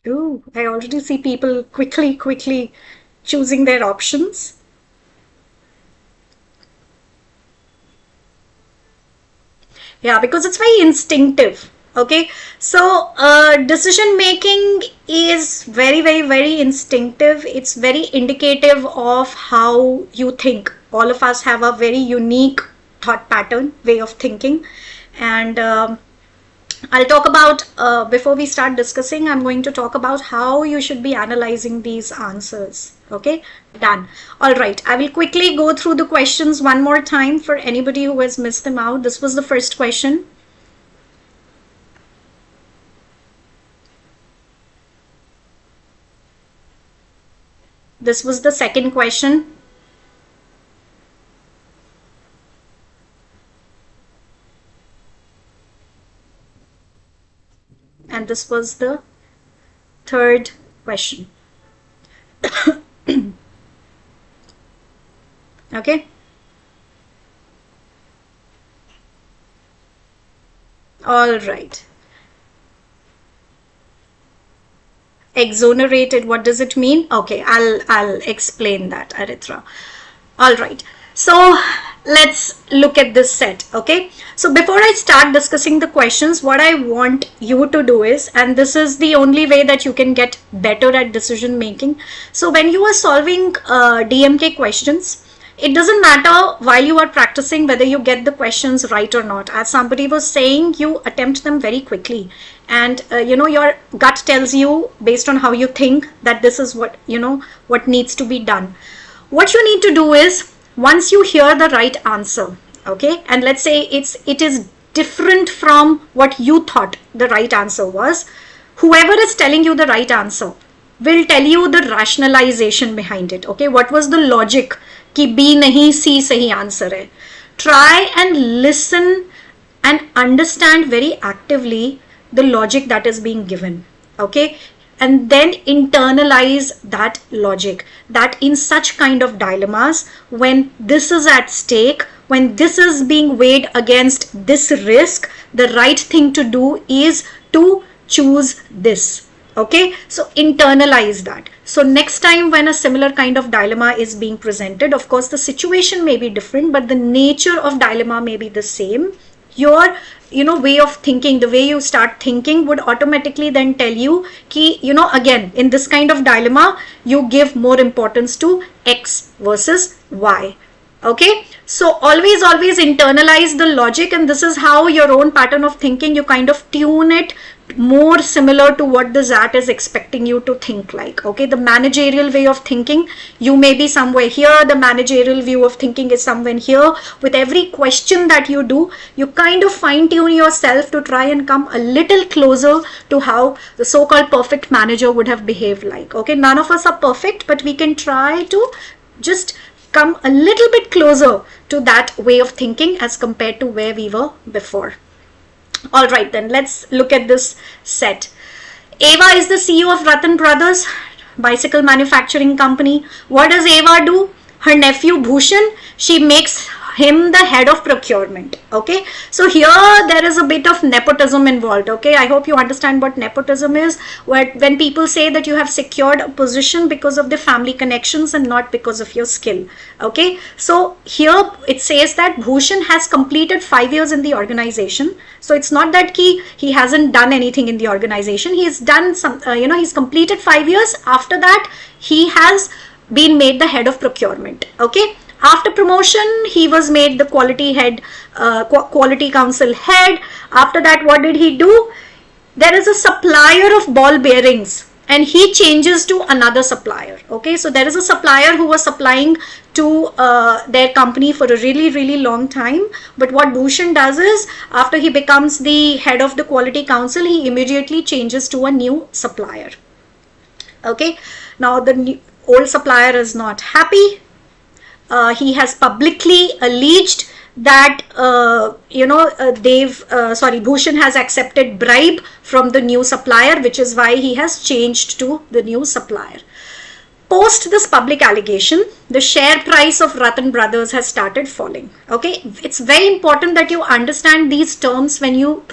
Ooh, I already see people quickly choosing their options. Yeah, because it's very instinctive. Okay, so decision making is very instinctive. It's very indicative of how you think. All of us have a very unique thought pattern, way of thinking, and I'll talk about, before we start discussing, I'm going to talk about how you should be analyzing these answers. Okay, done. All right, I will quickly go through the questions one more time for anybody who has missed them out. This was the first question. This was the second question. And this was the third question. Okay. All right. Exonerated, what does it mean? Okay, I'll explain that, Aritra. All right. So let's look at this set. Okay, so before I start discussing the questions, what I want you to do is, and this is the only way that you can get better at decision making. So when you are solving DMK questions, it doesn't matter while you are practicing whether you get the questions right or not. As somebody was saying, you attempt them very quickly, and you know, your gut tells you based on how you think that this is what, you know, what needs to be done. What you need to do is, once you hear the right answer, okay, and let's say it is different from what you thought the right answer was, whoever is telling you the right answer will tell you the rationalization behind it. Okay, what was the logic कि B नहीं C सही answer है. Try and listen and understand very actively the logic that is being given. Okay, and then internalize that logic, that in such kind of dilemmas, when this is at stake, when this is being weighed against this risk, the right thing to do is to choose this. Okay, so internalize that. So next time when a similar kind of dilemma is being presented, of course the situation may be different, but the nature of dilemma may be the same. Your, you know, way of thinking, the way you start thinking would automatically then tell you ki, you know, again, in this kind of dilemma, you give more importance to X versus Y. Okay, so always internalize the logic, and this is how your own pattern of thinking, you kind of tune it more similar to what the XAT is expecting you to think like. Okay, the managerial way of thinking, you may be somewhere here, the managerial view of thinking is somewhere here. With every question that you do, you kind of fine tune yourself to try and come a little closer to how the so-called perfect manager would have behaved like. Okay, none of us are perfect, but we can try to just come a little bit closer to that way of thinking as compared to where we were before. All right, then let's look at this set. Ava is the CEO of Ratan Brothers, bicycle manufacturing company. What does Ava do? Her nephew Bhushan, she makes him the head of procurement. Okay, so here there is a bit of nepotism involved. Okay, I hope you understand what nepotism is, when people say that you have secured a position because of the family connections and not because of your skill. Okay, so here it says that Bhushan has completed 5 years in the organization. So it's not that he hasn't done anything in the organization. He's done some, he's completed 5 years. After that, he has been made the head of procurement. Okay, after promotion, he was made the quality head, quality council head. After that, what did he do? There is a supplier of ball bearings and he changes to another supplier. Okay, so there is a supplier who was supplying to their company for a really long time. But what Bhushan does is, after he becomes the head of the quality council, he immediately changes to a new supplier. Okay, now the old supplier is not happy. He has publicly alleged that Bhushan has accepted bribe from the new supplier, which is why he has changed to the new supplier. Post this public allegation, the share price of Ratan Brothers has started falling. Okay, it's very important that you understand these terms when you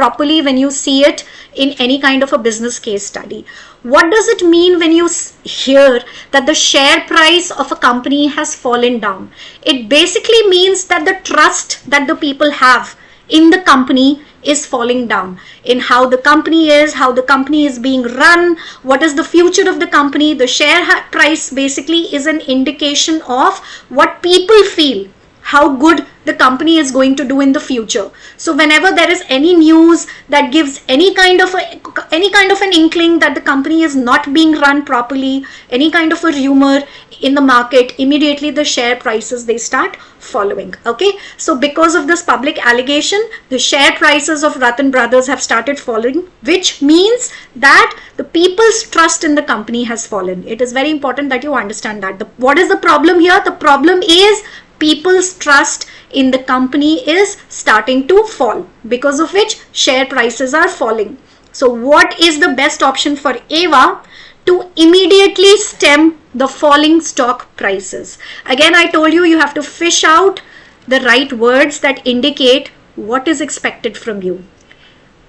see it in any kind of a business case study. What does it mean when you hear that the share price of a company has fallen down? It basically means that the trust that the people have in the company is falling down, in how the company is being run, what is the future of the company. The share price basically is an indication of what people feel, how good the company is going to do in the future. So whenever there is any news that gives any kind of an inkling that the company is not being run properly, any kind of a rumor in the market, immediately the share prices, they start following. Okay, so because of this public allegation, the share prices of Ratan Brothers have started falling, which means that the people's trust in the company has fallen. It is very important that you understand that. What is the problem here? The problem is people's trust in the company is starting to fall, because of which share prices are falling. So what is the best option for Ava? To immediately stem the falling stock prices. Again, I told you, you have to fish out the right words that indicate what is expected from you.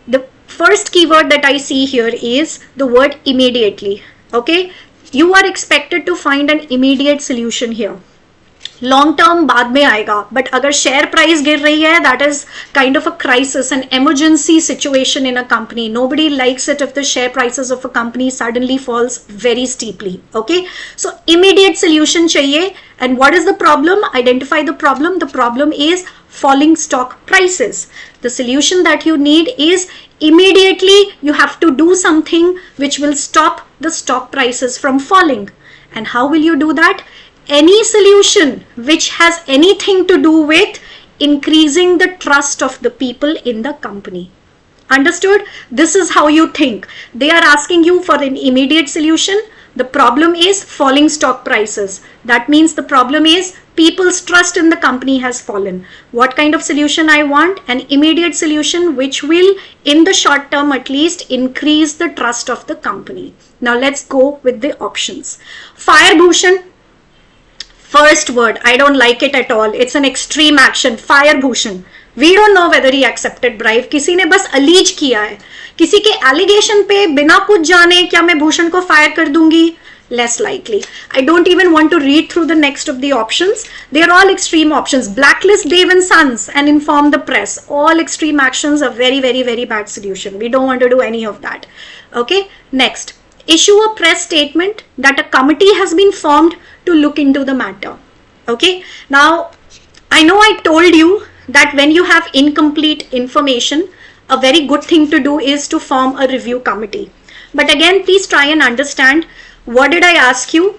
The first keyword that I see here is the word immediately. Okay, you are expected to find an immediate solution here. Long term बाद में आएगा, but अगर share price गिर रही है, that is kind of a crisis, an emergency situation in a company. Nobody likes it if the share prices of a company suddenly falls very steeply. Okay, so immediate solution चाहिए. And what is the problem? Identify the problem. The problem is falling stock prices. The solution that you need is immediately you have to do something which will stop the stock prices from falling. And how will you do that? Any solution which has anything to do with increasing the trust of the people in the company. Understood? This is how you think. They are asking you for an immediate solution. The problem is falling stock prices. That means the problem is people's trust in the company has fallen. What kind of solution I want? An immediate solution which will, in the short term at least, increase the trust of the company. Now let's go with the options. Fire Bhushan. First word, I don't like it at all. It's an extreme action. Fire Bhushan. We don't know whether he accepted bribe. किसी ने बस allege किया है. किसी के allegation पे बिना कुछ जाने क्या मैं भूषण को fire कर दूंगी? Less likely. I don't even want to read through the next of the options. They are all extreme options. Blacklist Dave and Sons and inform the press. All extreme actions are very, very, very bad solution. We don't want to do any of that. Okay. Next, issue a press statement that a committee has been formed to look into the matter. Okay. Now, I know I told you that when you have incomplete information, a very good thing to do is to form a review committee. But again, please try and understand, what did I ask you?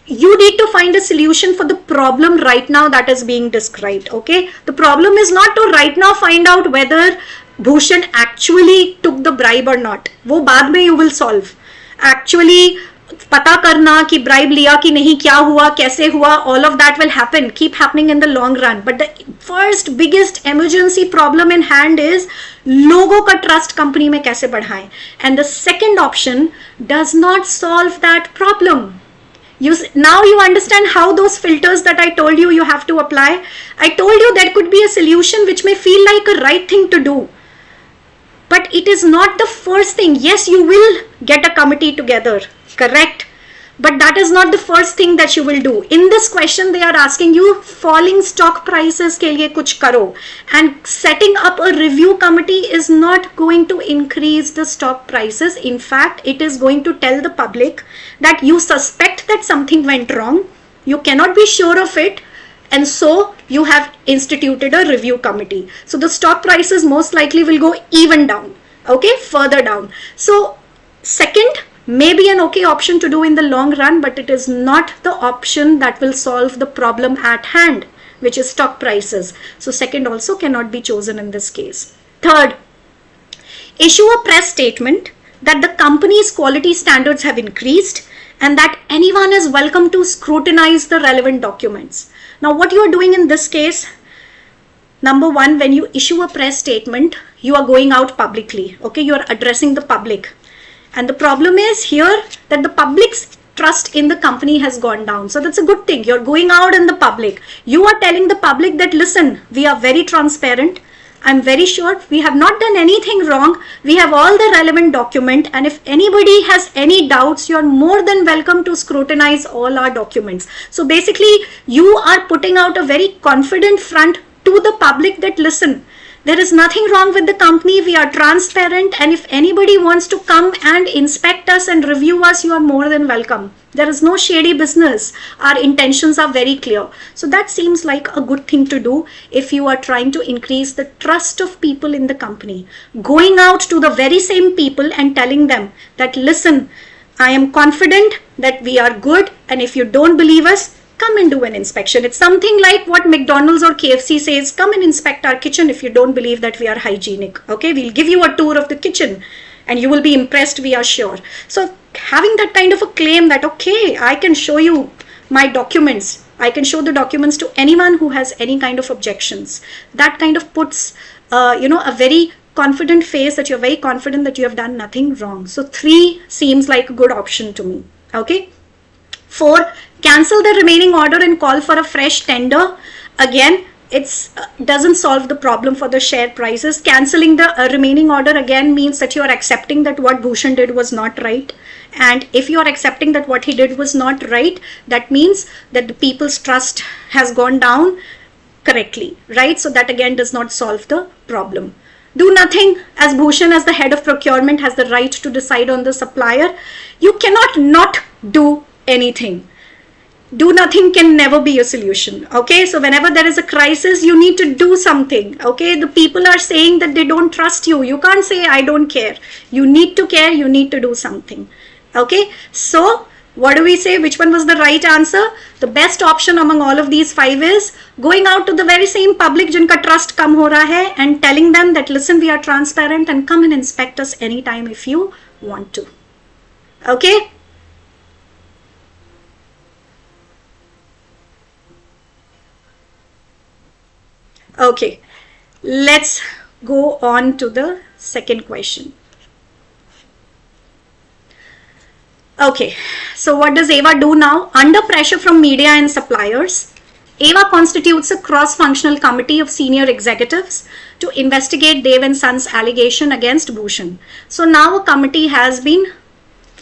You need to find a solution for the problem right now that is being described. Okay. The problem is not to right now find out whether Bhushan actually took the bribe or not. वो बाद में you will solve. Actually, पता करना कि bribe लिया कि नहीं, क्या हुआ, कैसे हुआ, all of that will happen, keep happening in the long run. But the first biggest emergency problem in hand is लोगों का trust company में कैसे बढ़ाएं. And the second option does not solve that problem. Now you understand how those filters that I told you have to apply. I told you there could be a solution which may feel like a right thing to do, but it is not the first thing. Yes, you will get a committee together, correct? But that is not the first thing that you will do. In this question, they are asking you falling stock prices ke liye kuch karo. And setting up a review committee is not going to increase the stock prices. In fact, it is going to tell the public that you suspect that something went wrong. You cannot be sure of it. And so you have instituted a review committee. So the stock prices most likely will go even down. Okay, further down. So second, may be an okay option to do in the long run, but it is not the option that will solve the problem at hand, which is stock prices. So second also cannot be chosen in this case. Third, issue a press statement that the company's quality standards have increased and that anyone is welcome to scrutinize the relevant documents. Now what you are doing in this case, number one, when you issue a press statement, you are going out publicly, okay, you are addressing the public. And the problem is here that the public's trust in the company has gone down. So that's a good thing. You're going out in the public. You are telling the public that, listen, we are very transparent. I'm very sure we have not done anything wrong. We have all the relevant document. And if anybody has any doubts, you're more than welcome to scrutinize all our documents. So basically, you are putting out a very confident front to the public that, listen, there is nothing wrong with the company. We are transparent, and if anybody wants to come and inspect us and review us, you are more than welcome. There is no shady business. Our intentions are very clear. So that seems like a good thing to do if you are trying to increase the trust of people in the company. Going out to the very same people and telling them that, listen, I am confident that we are good, and if you don't believe us, come and do an inspection. It's something like what McDonald's or KFC says, come and inspect our kitchen if you don't believe that we are hygienic. Okay, we'll give you a tour of the kitchen and you will be impressed, we are sure. So having that kind of a claim that, okay, I can show you my documents, I can show the documents to anyone who has any kind of objections. That kind of puts, a very confident face that you're very confident that you have done nothing wrong. So 3 seems like a good option to me. Okay. 4, cancel the remaining order and call for a fresh tender. Again, it doesn't solve the problem for the share prices. Cancelling the remaining order again means that you are accepting that what Bhushan did was not right. And if you are accepting that what he did was not right, that means that the people's trust has gone down correctly, right? So that again does not solve the problem. Do nothing, as Bhushan as the head of procurement has the right to decide on the supplier. You cannot not do anything. Do nothing can never be a solution. Okay, so whenever there is a crisis, you need to do something. Okay, the people are saying that they don't trust you. You can't say I don't care. You need to care. You need to do something. Okay, so what do we say? Which one was the right answer? The best option among all of these 5 is going out to the very same public jinka trust kam ho raha hai and telling them that, listen, we are transparent and come and inspect us anytime if you want to. Okay. Okay, let's go on to the second question. Okay, so what does AVA do now? Under pressure from media and suppliers, AVA constitutes a cross-functional committee of senior executives to investigate Dev and Sons allegation against Bhushan. So now a committee has been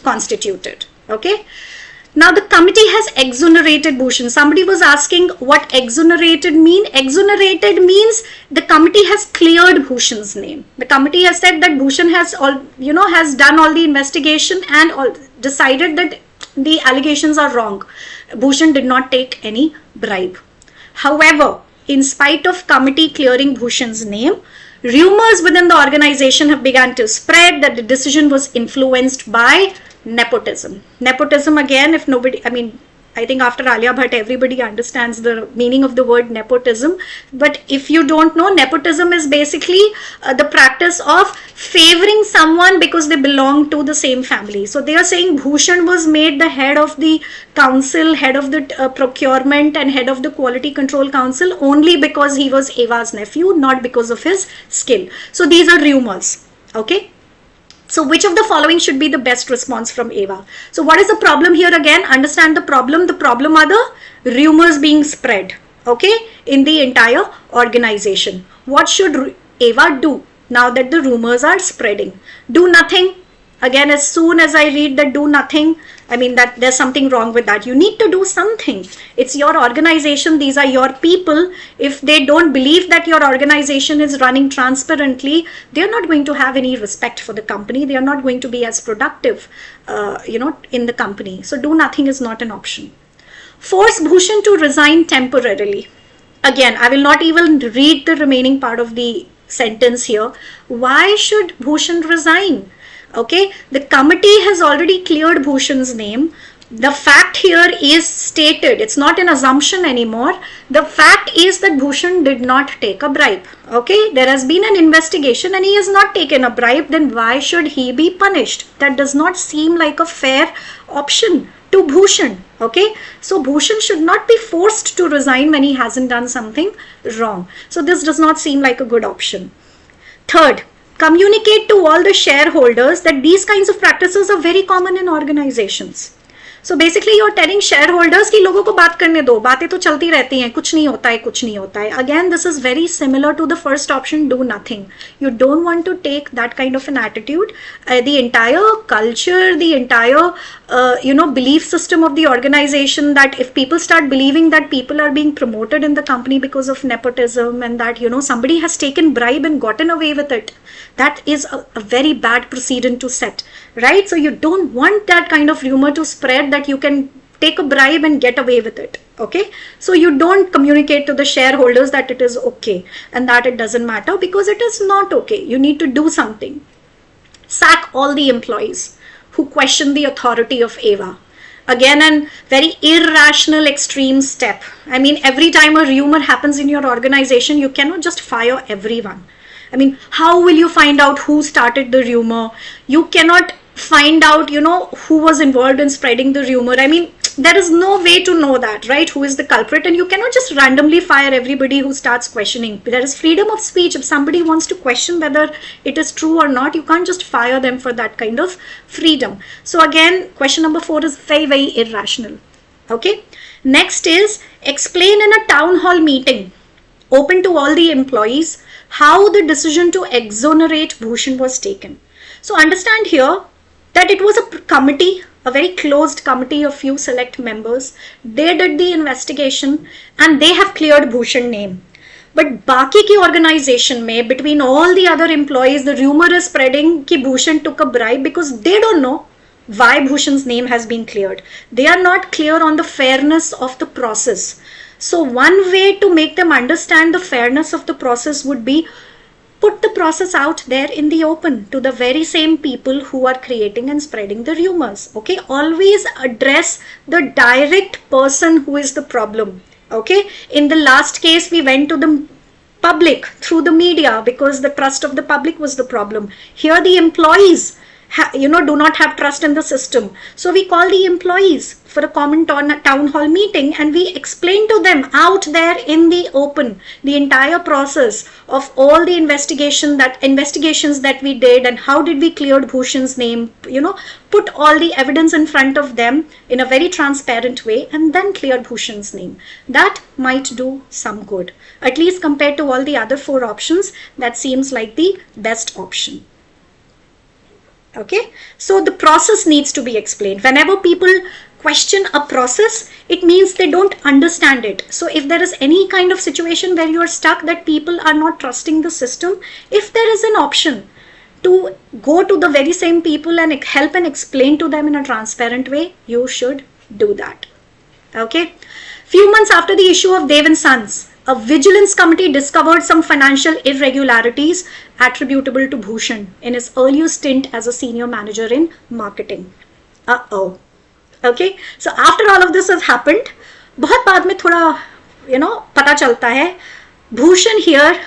constituted. Okay. Now the committee has exonerated Bhushan. Somebody was asking what exonerated mean. Exonerated means the committee has cleared Bhushan's name. The committee has said that Bhushan has has done all the investigation and decided that the allegations are wrong. Bhushan did not take any bribe. However, in spite of committee clearing Bhushan's name, rumors within the organization have begun to spread that the decision was influenced by nepotism. Nepotism, again, if nobody, I think after Alia Bhatt, everybody understands the meaning of the word nepotism. But if you don't know, nepotism is basically the practice of favoring someone because they belong to the same family. So they are saying Bhushan was made the head of the council, head of the procurement and head of the quality control council only because he was Eva's nephew, not because of his skill. So these are rumors. Okay. So which of the following should be the best response from Eva? So what is the problem here again? Understand the problem. The problem are the rumors being spread, okay, in the entire organization. What should Eva do now that the rumors are spreading? Do nothing. Again, as soon as I read that do nothing, I mean that there's something wrong with that. You need to do something. It's your organization. These are your people. If they don't believe that your organization is running transparently, they're not going to have any respect for the company. They are not going to be as productive, in the company. So do nothing is not an option. Force Bhushan to resign temporarily. Again, I will not even read the remaining part of the sentence here. Why should Bhushan resign? Okay, the committee has already cleared Bhushan's name. The fact here is stated. It's not an assumption anymore. The fact is that Bhushan did not take a bribe. Okay, there has been an investigation and he has not taken a bribe. Then why should he be punished? That does not seem like a fair option to Bhushan. Okay, so Bhushan should not be forced to resign when he hasn't done something wrong. So this does not seem like a good option. Third, communicate to all the shareholders that these kinds of practices are very common in organizations. So basically you're telling shareholders कि लोगों को बात करने दो, बातें तो चलती रहती हैं, कुछ नहीं होता है, कुछ नहीं होता है. Again, this is very similar to the first option, do nothing. You don't want to take that kind of an attitude. The entire culture, the entire belief system of the organization, that if people start believing that people are being promoted in the company because of nepotism and that somebody has taken bribe and gotten away with it, that is a very bad precedent to set, right? So you don't want that kind of rumor to spread that you can take a bribe and get away with it. Okay, so you don't communicate to the shareholders that it is okay and that it doesn't matter, because it is not okay. You need to do something. Sack all the employees who question the authority of Eva. Again, a very irrational extreme step. I mean, every time a rumor happens in your organization, you cannot just fire everyone. I mean, how will you find out who started the rumor? You cannot find out, who was involved in spreading the rumor. I mean, there is no way to know that, right? Who is the culprit? And you cannot just randomly fire everybody who starts questioning. There is freedom of speech. If somebody wants to question whether it is true or not, you can't just fire them for that kind of freedom. So again, question number 4 is very, very irrational. Okay. Next is explain in a town hall meeting open to all the employees how the decision to exonerate Bhushan was taken. So understand here that it was a committee, a very closed committee of few select members. They did the investigation and they have cleared Bhushan's name. But बाकी की organization में, between all the other employees, the rumor is spreading कि Bhushan took a bribe because they don't know why Bhushan's name has been cleared. They are not clear on the fairness of the process. So one way to make them understand the fairness of the process would be put the process out there in the open to the very same people who are creating and spreading the rumors. Okay, always address the direct person who is the problem. Okay, in the last case we went to the public through the media because the trust of the public was the problem. Here the employees do not have trust in the system. So we call the employees for a common town hall meeting and we explain to them out there in the open the entire process of all the investigations that we did and how did we clear Bhushan's name, put all the evidence in front of them in a very transparent way and then clear Bhushan's name. That might do some good. At least compared to all the other 4 options, that seems like the best option. Okay, so the process needs to be explained. Whenever people question a process, it means they don't understand it. So if there is any kind of situation where you are stuck that people are not trusting the system, if there is an option to go to the very same people and help and explain to them in a transparent way, you should do that. Okay, few months after the issue of Dev and Sons, a vigilance committee discovered some financial irregularities attributable to Bhushan in his earlier stint as a senior manager in marketing. Okay, so after all of this has happened, बहुत बाद में थोड़ा पता चलता है Bhushan here,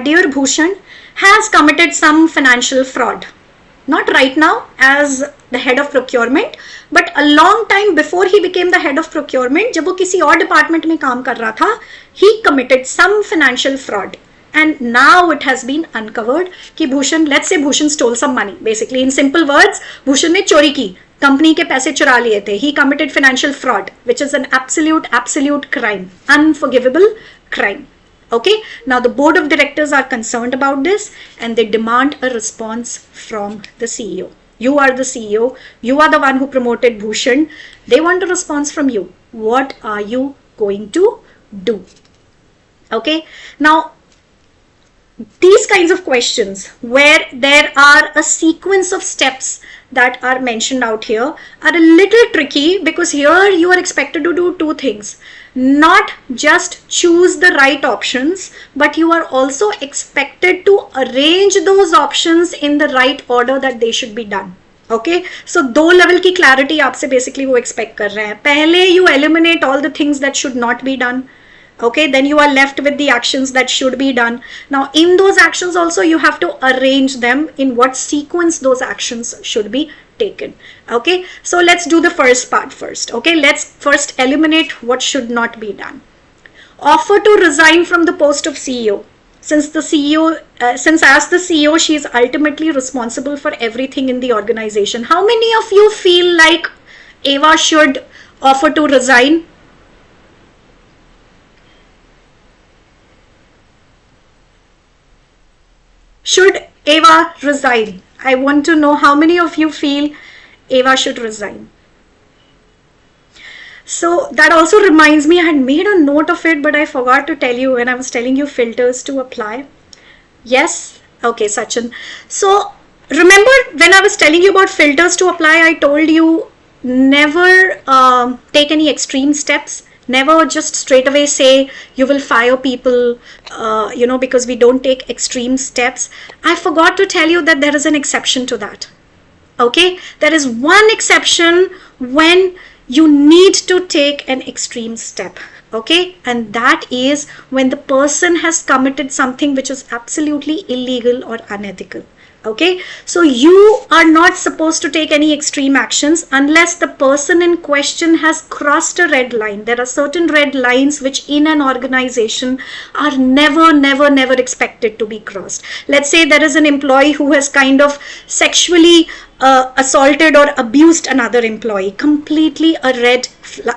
dear Bhushan, has committed some financial fraud. Not right now as the head of procurement, but a long time before he became the head of procurement, जब वो किसी और department में काम कर रहा था, he committed some financial fraud. And now it has been uncovered कि Bhushan, let's say Bhushan stole some money. Basically, in simple words, Bhushan ने चोरी की, कंपनी के पैसे चुरा लिए थे. He committed financial fraud, which is an absolute crime, unforgivable crime. Okay, now the board of directors are concerned about this and they demand a response from the CEO. You are the CEO, you are the one who promoted Bhushan. They want a response from you. What are you going to do? Okay, now these kinds of questions where there are a sequence of steps that are mentioned out here are a little tricky, because here you are expected to do two things. Not just choose the right options, but you are also expected to arrange those options in the right order that they should be done. Okay, so दो level की clarity आपसे basically वो expect कर रहे हैं. पहले you eliminate all the things that should not be done. Okay, then you are left with the actions that should be done. Now in those actions also you have to arrange them in what sequence those actions should be taken. Okay, so let's do the first part first. Okay, let's first eliminate what should not be done. Offer to resign from the post of CEO. Since the CEO, since as the CEO, she is ultimately responsible for everything in the organization. How many of you feel like Eva should offer to resign? Should Eva resign? I want to know how many of you feel Eva should resign. So that also reminds me, I had made a note of it, but I forgot to tell you when I was telling you filters to apply. Yes? Okay, Sachin. So remember when I was telling you about filters to apply, I told you never take any extreme steps. Never just straight away say you will fire people, because we don't take extreme steps. I forgot to tell you that there is an exception to that. Okay, there is one exception when you need to take an extreme step. Okay, and that is when the person has committed something which is absolutely illegal or unethical. Okay, so you are not supposed to take any extreme actions unless the person in question has crossed a red line. There are certain red lines which in an organization are never expected to be crossed. Let's say there is an employee who has kind of sexually assaulted or abused another employee. Completely a red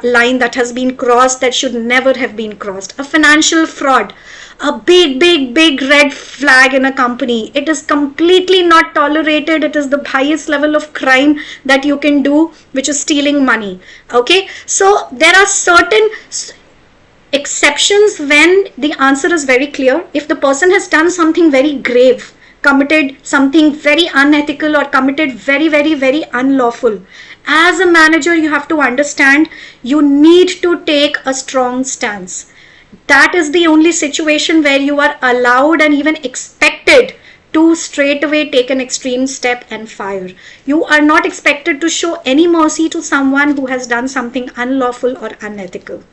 line that has been crossed, that should never have been crossed. A financial fraud, a big red flag in a company. It is completely not tolerated. It is the highest level of crime that you can do, which is stealing money. Okay, so there are certain exceptions when the answer is very clear. If the person has done something very grave, committed something very unethical, or committed very unlawful, as a manager you have to understand you need to take a strong stance. That is the only situation where you are allowed and even expected to straight away take an extreme step and fire. You are not expected to show any mercy to someone who has done something unlawful or unethical.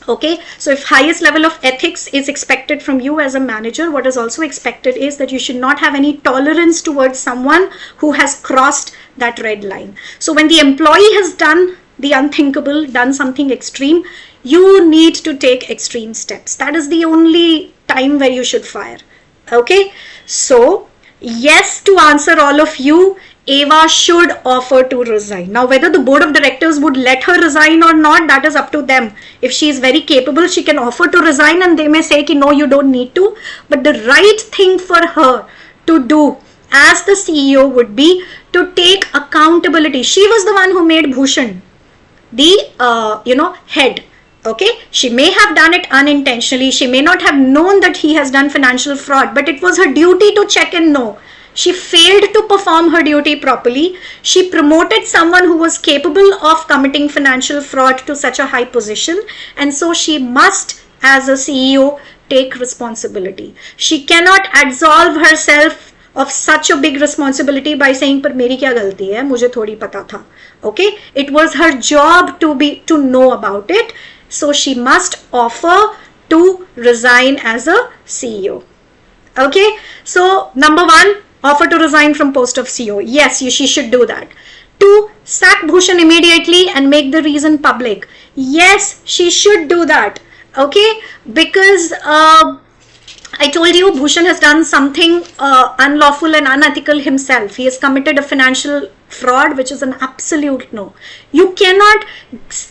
Okay, so if highest level of ethics is expected from you as a manager, what is also expected is that you should not have any tolerance towards someone who has crossed that red line. So when the employee has done the unthinkable, done something extreme, you need to take extreme steps. That is the only time where you should fire. Okay, so yes, to answer all of you, Eva should offer to resign. Now whether the board of directors would let her resign or not, that is up to them. If she is very capable, she can offer to resign and they may say ki, no, you don't need to. But the right thing for her to do as the CEO would be to take accountability. She was the one who made Bhushan the head. Okay, she may have done it unintentionally. She may not have known that he has done financial fraud, but it was her duty to check and know. She failed to perform her duty properly. She promoted someone who was capable of committing financial fraud to such a high position, and so she must, as a CEO, take responsibility. She cannot absolve herself of such a big responsibility by saying, "पर मेरी क्या गलती है? मुझे थोड़ी पता था." Okay, it was her job to know about it. So she must offer to resign as a CEO. Okay, so number one, offer to resign from post of CEO. Yes, she should do that. 2, sack Bhushan immediately and make the reason public. Yes, she should do that. Okay, because I told you Bhushan has done something unlawful and unethical himself. He has committed a financial fraud, which is an absolute no. You cannot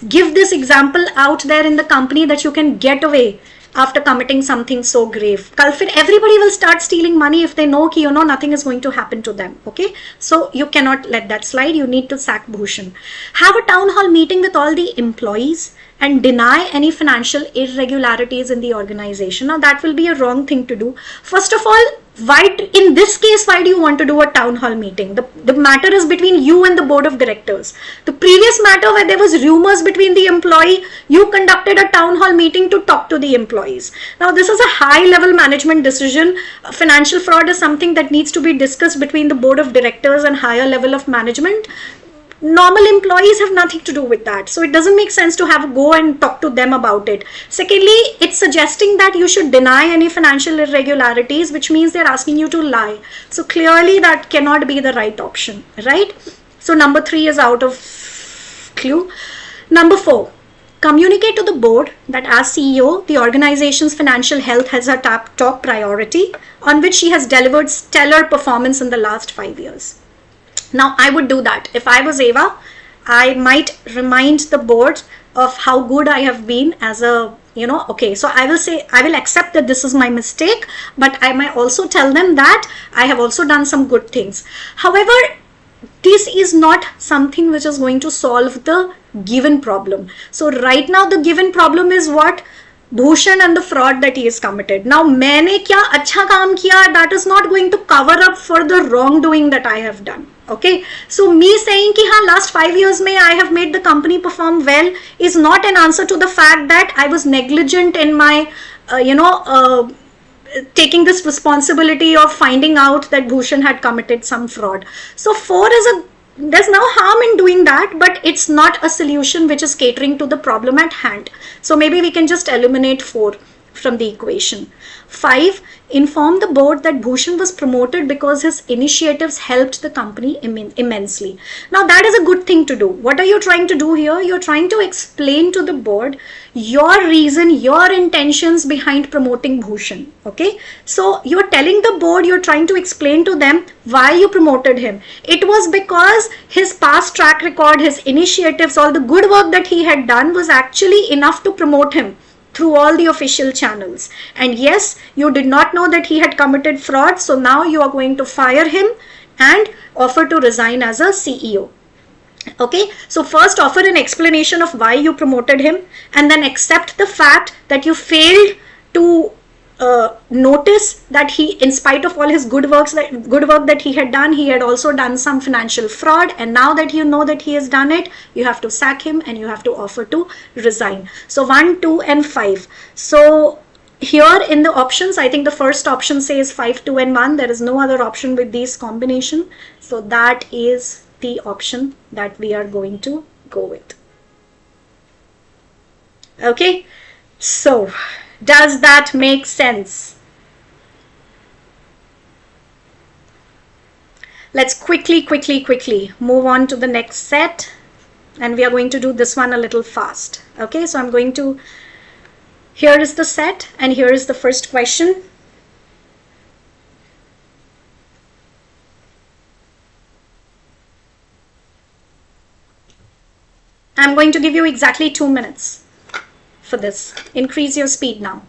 give this example out there in the company that you can get away after committing something so grave. Everybody will start stealing money if they know nothing is going to happen to them. Okay, so you cannot let that slide. You need to sack Bhushan. Have a town hall meeting with all the employees and deny any financial irregularities in the organization. Now that will be a wrong thing to do. First of all, in this case, why do you want to do a town hall meeting? The matter is between you and the board of directors. The previous matter where there was rumors between the employee, you conducted a town hall meeting to talk to the employees. Now this is a high level management decision. Financial fraud is something that needs to be discussed between the board of directors and higher level of management. Normal employees have nothing to do with that, so it doesn't make sense to have a go and talk to them about it. Secondly, it's suggesting that you should deny any financial irregularities, which means they're asking you to lie. So clearly that cannot be the right option, right? So number 3 is out of clue. Number 4, communicate to the board that as CEO, the organization's financial health has a top priority on which she has delivered stellar performance in the last 5 years. Now, I would do that. If I was Eva, I might remind the board of how good I have been as a, okay, so I will say, I will accept that this is my mistake, but I might also tell them that I have also done some good things. However, this is not something which is going to solve the given problem. So right now, the given problem is what? Bhushan and the fraud that he has committed. Now, मैंने क्या अच्छा काम किया, that is not going to cover up for the wrongdoing that I have done. Okay, so me saying कि हाँ last 5 years में I have made the company perform well is not an answer to the fact that I was negligent in my taking this responsibility of finding out that Bhushan had committed some fraud. So 4 is there's no harm in doing that, but it's not a solution which is catering to the problem at hand. So maybe we can just eliminate 4 from the equation. 5, inform the board that Bhushan was promoted because his initiatives helped the company immensely. Now that is a good thing to do. What are you trying to do here? You're trying to explain to the board your reason, your intentions behind promoting Bhushan. Okay, so you're telling the board, you're trying to explain to them why you promoted him. It was because his past track record, his initiatives, all the good work that he had done was actually enough to promote him through all the official channels. And yes, you did not know that he had committed fraud, so now you are going to fire him and offer to resign as a CEO. Okay, so first offer an explanation of why you promoted him, and then accept the fact that you failed to notice that he, in spite of all his good work that he had done, he had also done some financial fraud, and now that you know that he has done it, you have to sack him and you have to offer to resign. So 1, 2 and 5. So here in the options, I think the first option says 5, 2 and 1. There is no other option with these combination, so that is the option that we are going to go with. Okay, so does that make sense? Let's quickly move on to the next set, and we are going to do this one a little fast. Okay, so I'm going to, here is the set and here is the first question. I'm going to give you exactly 2 minutes for this. Increase your speed now.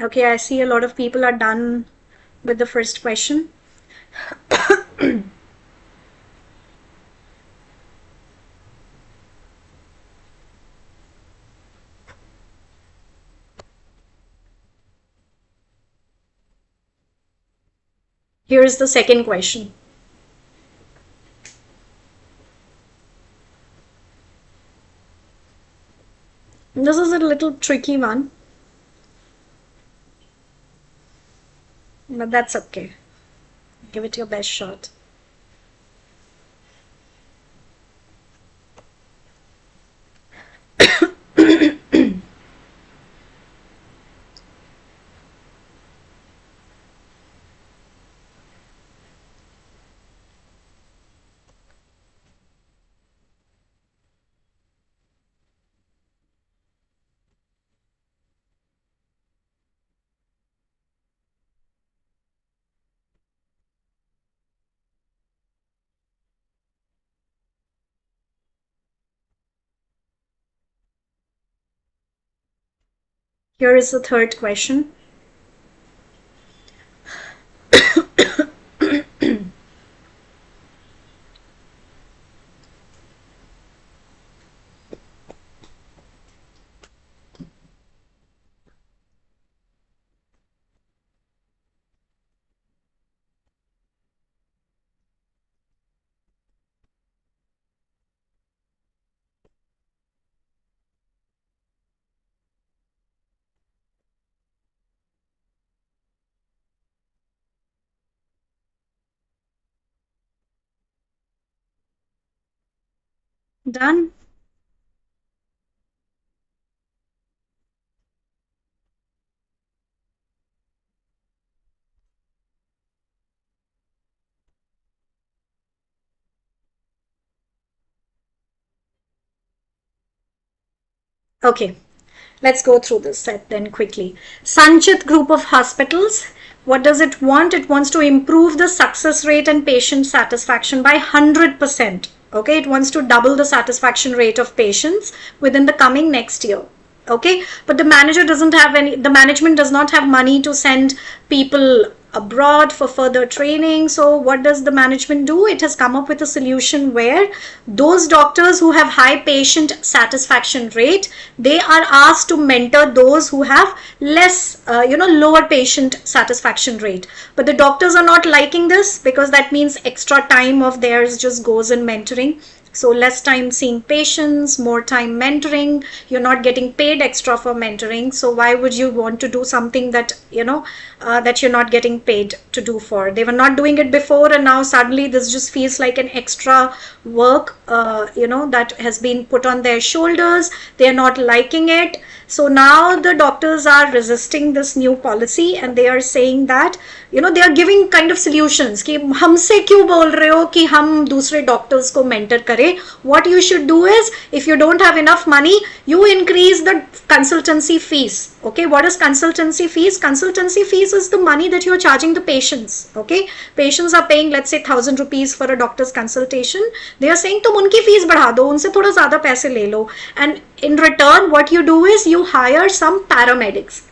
Okay, I see a lot of people are done with the first question. Here is the second question. This is a little tricky one, but that's okay. Give it your best shot. Here is the third question. Done? Okay, let's go through this set then quickly. Sanchit Group of Hospitals. What does it want? It wants to improve the success rate and patient satisfaction by 100%. Okay, it wants to double the satisfaction rate of patients within the coming next year. Okay, but the manager doesn't have any, the management does not have money to send people abroad for further training. So what does the management do? It has come up with a solution where those doctors who have high patient satisfaction rate, they are asked to mentor those who have less lower patient satisfaction rate. But the doctors are not liking this, because that means extra time of theirs just goes in mentoring. So less time seeing patients, more time mentoring. You're not getting paid extra for mentoring. So why would you want to do something that, that you're not getting paid to do for? They were not doing it before, and now suddenly this just feels like an extra work, that has been put on their shoulders. They're not liking it. So now the doctors are resisting this new policy, and they are saying that, they are giving kind of solutions कि हमसे क्यों बोल रहे हो कि हम दूसरे doctors को mentor करें. What you should do is, if you don't have enough money, you increase the consultancy fees. Okay, what is consultancy fees? Consultancy fees is the money that you are charging the patients. Okay, patients are paying, let's say, 1,000 rupees for a doctor's consultation. They are saying तुम उनकी fees बढ़ा दो, उनसे थोड़ा ज़्यादा पैसे ले लो. And in return, what you do is you hire some paramedics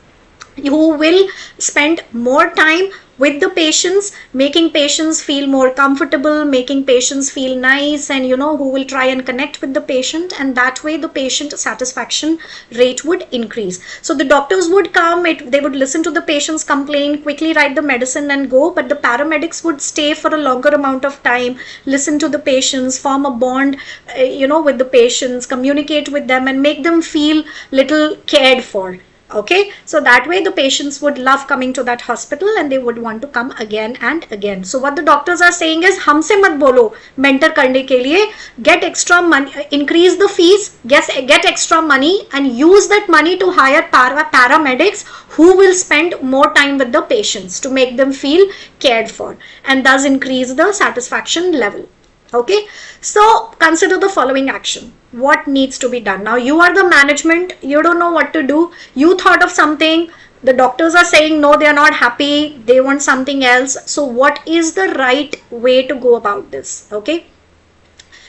who will spend more time with the patients, making patients feel more comfortable, making patients feel nice, and who will try and connect with the patient, and that way the patient satisfaction rate would increase. So the doctors would come, they would listen to the patient's complaint, quickly write the medicine and go, but the paramedics would stay for a longer amount of time, listen to the patients, form a bond with the patients, communicate with them, and make them feel little cared for. Okay, so that way the patients would love coming to that hospital, and they would want to come again and again. So what the doctors are saying is, हमसे मत बोलो mentor करने के लिए, get extra money, increase the fees, get extra money, and use that money to hire paramedics who will spend more time with the patients to make them feel cared for, and thus increase the satisfaction level. Okay, so consider the following action. What needs to be done? Now you are the management, you don't know what to do, you thought of something, the doctors are saying no, they are not happy, they want something else. So what is the right way to go about this? Okay,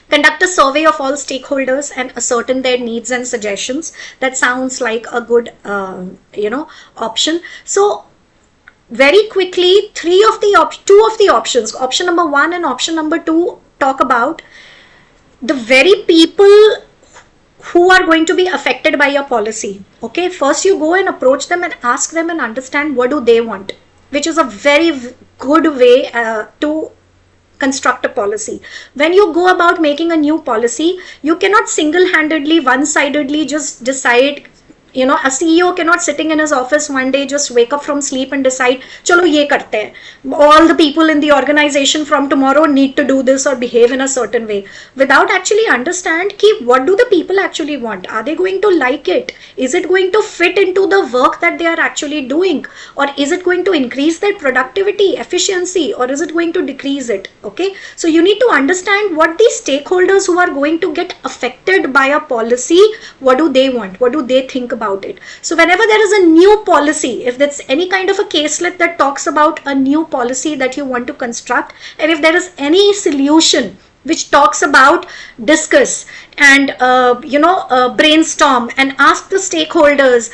Conduct a survey of all stakeholders and ascertain their needs and suggestions. That sounds like a good, option. So very quickly, two of the options, option number 1 and option number 2, talk about the very people who are going to be affected by your policy. Okay, first you go and approach them and ask them and understand what do they want, which is a very good way to construct a policy. When you go about making a new policy, you cannot single-handedly, one-sidedly just decide. A CEO cannot sitting in his office one day just wake up from sleep and decide, chalo ye karte hain. All the people in the organization from tomorrow need to do this or behave in a certain way, without actually understand what do the people actually want. Are they going to like it? Is it going to fit into the work that they are actually doing? Or is it going to increase their productivity, efficiency, or is it going to decrease it? Okay, so you need to understand what the stakeholders who are going to get affected by a policy, what do they want? What do they think about it? So whenever there is a new policy, if there's any kind of a caselet that talks about a new policy that you want to construct, and if there is any solution which talks about discuss and brainstorm and ask the stakeholders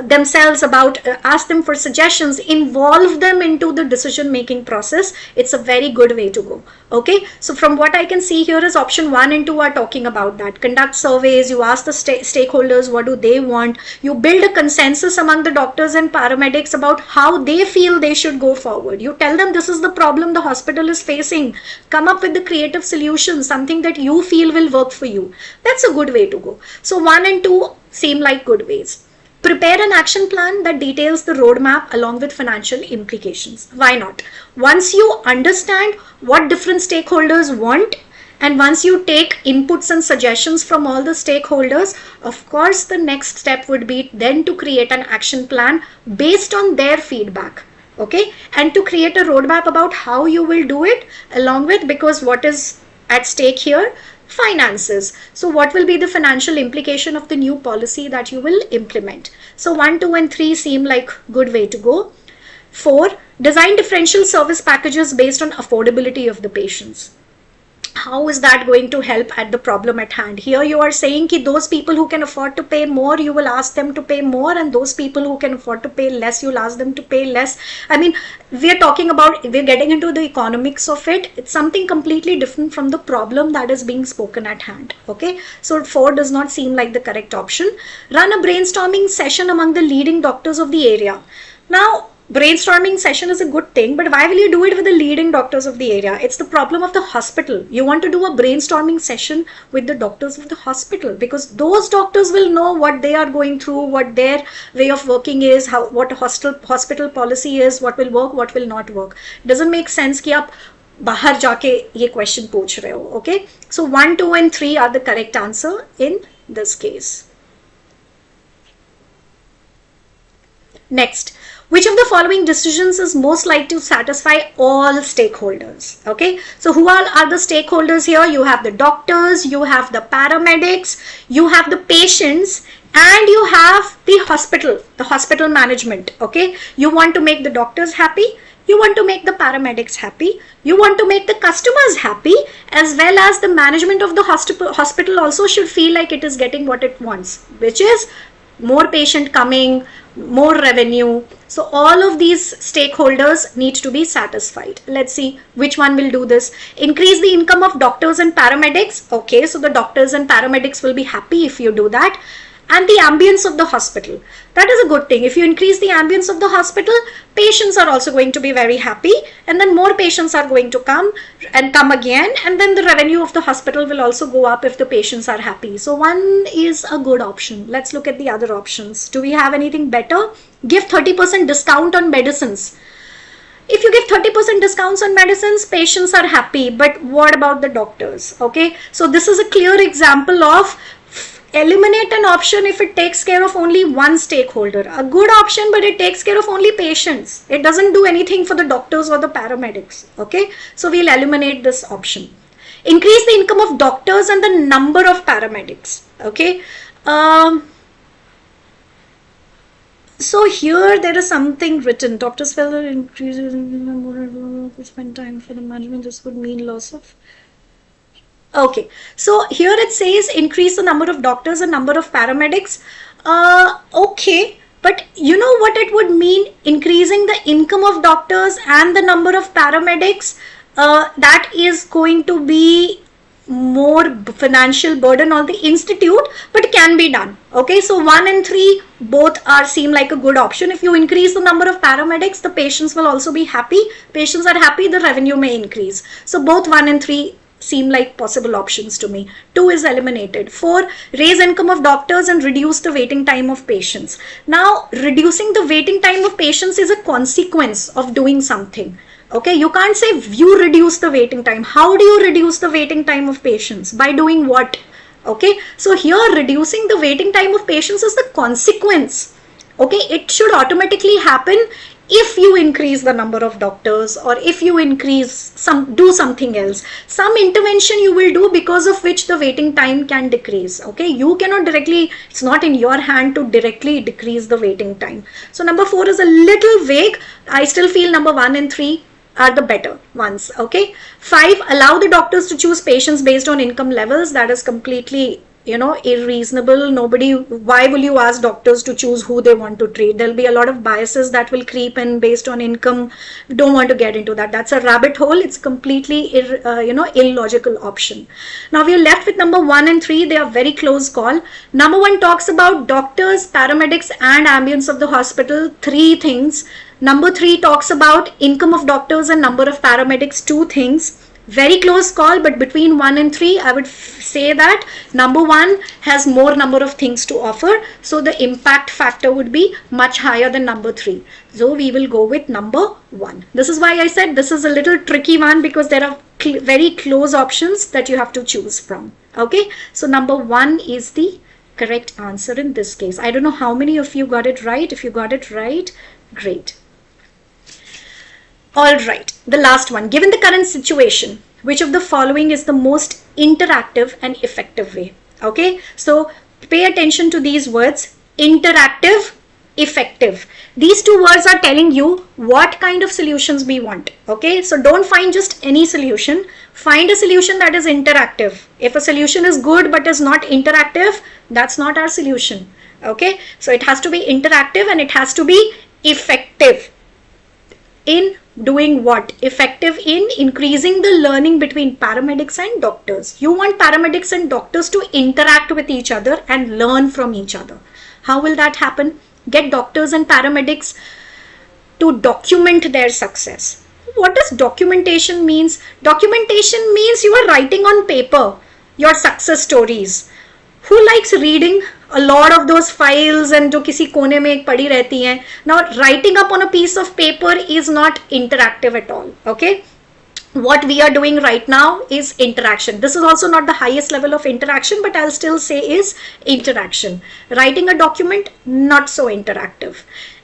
themselves about, ask them for suggestions, involve them into the decision making process, it's a very good way to go. Okay, so from what I can see here is option 1 and 2 are talking about that. Conduct surveys, you ask the stakeholders what do they want, you build a consensus among the doctors and paramedics about how they feel they should go forward. You tell them this is the problem the hospital is facing, come up with the creative solution, something that you feel will work for you. That's a good way to go. So 1 and 2 seem like good ways. Prepare an action plan that details the roadmap along with financial implications. Why not? Once you understand what different stakeholders want, and once you take inputs and suggestions from all the stakeholders, of course, the next step would be then to create an action plan based on their feedback. Okay, and to create a roadmap about how you will do it, along with, because what is at stake here? Finances. So what will be the financial implication of the new policy that you will implement? So 1, 2 and 3 seem like good way to go. 4, design differential service packages based on affordability of the patients. How is that going to help at the problem at hand? Here you are saying that those people who can afford to pay more, you will ask them to pay more, and those people who can afford to pay less, you'll ask them to pay less. I mean, we're getting into the economics of it. It's something completely different from the problem that is being spoken at hand. Okay, so 4 does not seem like the correct option. Run a brainstorming session among the leading doctors of the area. Now, brainstorming session is a good thing, but why will you do it with the leading doctors of the area? It's the problem of the hospital. You want to do a brainstorming session with the doctors of the hospital, because those doctors will know what they are going through, what their way of working is, what hospital policy is, what will work, what will not work. Doesn't make sense कि आप बाहर जाके ये question पूछ रहे हो. Okay, so 1, 2 and 3 are the correct answer in this case. Next, which of the following decisions is most likely to satisfy all stakeholders? Okay, so who are the stakeholders here? You have the doctors, you have the paramedics, you have the patients, and you have the hospital management. Okay, you want to make the doctors happy, you want to make the paramedics happy, you want to make the customers happy, as well as the management of the hospital also should feel like it is getting what it wants, which is more patient coming, more revenue. So all of these stakeholders need to be satisfied. Let's see which one will do this. Increase the income of doctors and paramedics. Okay, so the doctors and paramedics will be happy if you do that. And the ambience of the hospital. That is a good thing. If you increase the ambience of the hospital, patients are also going to be very happy, and then more patients are going to come again, and then the revenue of the hospital will also go up if the patients are happy. So 1 is a good option. Let's look at the other options. Do we have anything better? Give 30% discount on medicines. If you give 30% discounts on medicines, patients are happy, but what about the doctors? Okay, so this is a clear example of eliminate an option if it takes care of only one stakeholder. A good option, but it takes care of only patients. It doesn't do anything for the doctors or the paramedics. Okay, so we'll eliminate this option. Increase the income of doctors and the number of paramedics. Okay, so here there is something written. Doctors felt that increases in spend time for the management. This would mean loss of. Okay, so here it says increase the number of doctors and number of paramedics. Okay, but you know what it would mean? Increasing the income of doctors and the number of paramedics. That is going to be more financial burden on the institute, but can be done. Okay, so 1 and 3 both are seem like a good option. If you increase the number of paramedics, the patients will also be happy. Patients are happy, the revenue may increase. So both 1 and 3 seem like possible options to me. 2 is eliminated. 4, raise income of doctors and reduce the waiting time of patients. Now, reducing the waiting time of patients is a consequence of doing something. Okay, you can't say you reduce the waiting time. How do you reduce the waiting time of patients? By doing what? Okay, so here reducing the waiting time of patients is the consequence. Okay, it should automatically happen if you increase the number of doctors, or if you do something else, some intervention you will do because of which the waiting time can decrease. Okay, you cannot directly, it's not in your hand to directly decrease the waiting time. So number 4 is a little vague. I still feel number 1 and 3 are the better ones. Okay, 5, allow the doctors to choose patients based on income levels. That is completely irreasonable. Why will you ask doctors to choose who they want to treat? There'll be a lot of biases that will creep in based on income. Don't want to get into that. That's a rabbit hole. It's completely illogical option. Now we are left with number 1 and 3. They are very close call. Number 1 talks about doctors, paramedics and ambience of the hospital, 3 things. Number 3 talks about income of doctors and number of paramedics, 2 things. Very close call, but between 1 and 3, I would say that number 1 has more number of things to offer. So the impact factor would be much higher than number 3. So we will go with number 1. This is why I said this is a little tricky one, because there are very close options that you have to choose from. Okay, so number 1 is the correct answer in this case. I don't know how many of you got it right. If you got it right, great. All right, the last one. Given the current situation, which of the following is the most interactive and effective way? Okay, so pay attention to these words: interactive, effective. These 2 words are telling you what kind of solutions we want. Okay, so don't find just any solution. Find a solution that is interactive. If a solution is good but is not interactive, that's not our solution. Okay, so it has to be interactive and it has to be effective. In doing what? Effective in increasing the learning between paramedics and doctors. You want paramedics and doctors to interact with each other and learn from each other. How will that happen? Get doctors and paramedics to document their success. What does documentation means? Documentation means you are writing on paper your success stories. Who likes reading a lot of those files and जो किसी कोने में एक पड़ी रहती हैं? Now writing up on a piece of paper is not interactive at all. Okay, what we are doing right now is interaction. This is also not the highest level of interaction, but I'll still say is interaction. Writing a document, not so interactive.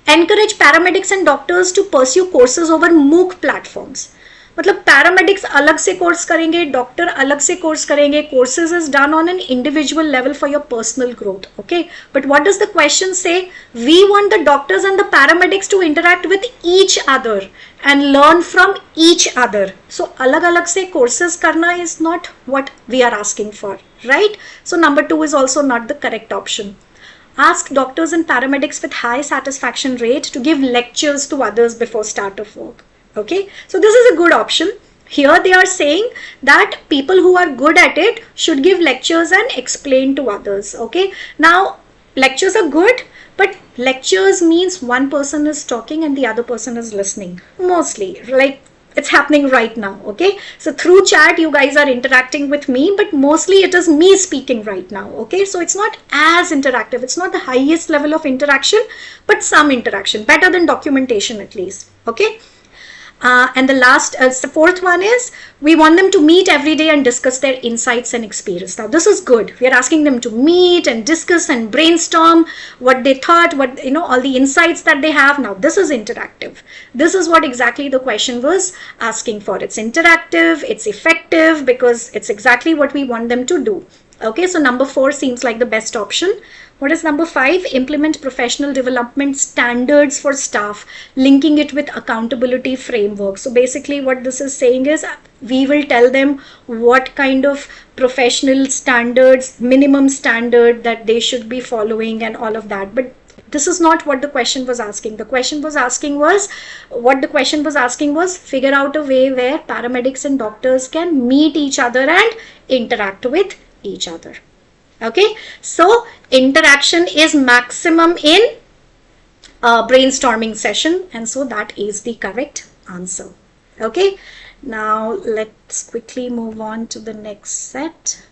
Encourage paramedics and doctors to pursue courses over MOOC platforms. मतलब paramedics अलग से course करेंगे, doctor अलग से course करेंगे. Courses is done on an individual level for your personal growth. Okay, but what does the question say? We want the doctors and the paramedics to interact with each other and learn from each other. So alag alag se courses karna is not what we are asking for, right? So number 2 is also not the correct option. Ask doctors and paramedics with high satisfaction rate to give lectures to others before start of work. Okay, so this is a good option. Here they are saying that people who are good at it should give lectures and explain to others. Okay, now lectures are good, but lectures means one person is talking and the other person is listening. Mostly, like it's happening right now. Okay, so through chat you guys are interacting with me, but mostly it is me speaking right now. Okay, so it's not as interactive. It's not the highest level of interaction, but some interaction, better than documentation at least. Okay. And the fourth one is we want them to meet every day and discuss their insights and experience. Now this is good. We are asking them to meet and discuss and brainstorm what they thought, what all the insights that they have. Now this is interactive. This is what exactly the question was asking for. It's interactive, it's effective, because it's exactly what we want them to do. Okay, so number 4 seems like the best option. What is number 5? Implement professional development standards for staff, linking it with accountability framework. So basically what this is saying is we will tell them what kind of professional standards, minimum standard that they should be following and all of that. But this is not what the question was asking. What the question was asking was figure out a way where paramedics and doctors can meet each other and interact with each other. Okay, so interaction is maximum in brainstorming session, and so that is the correct answer. Okay, now let's quickly move on to the next set.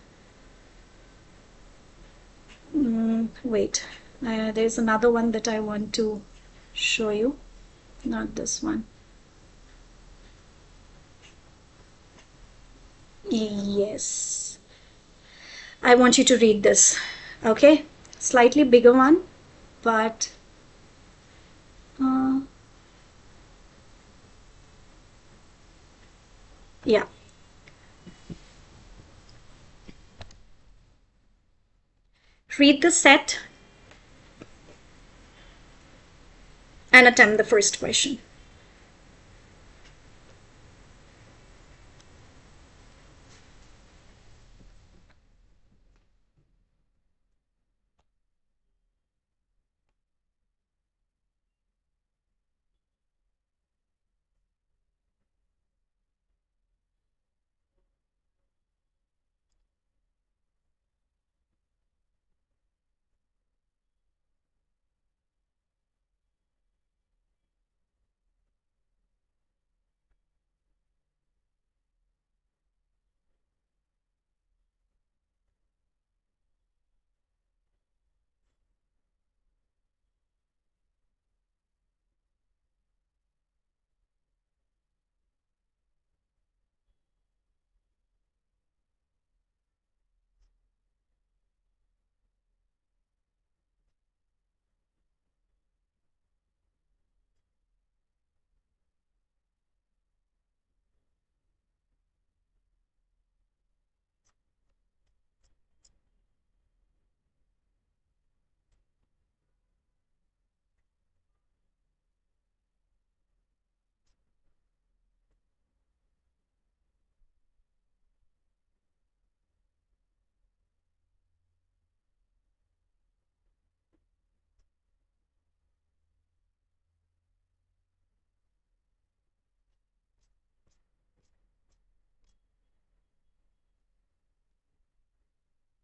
Wait, there's another one that I want to show you, not this one. Yes, I want you to read this. Okay, slightly bigger one, but yeah. Read the set and attempt the first question.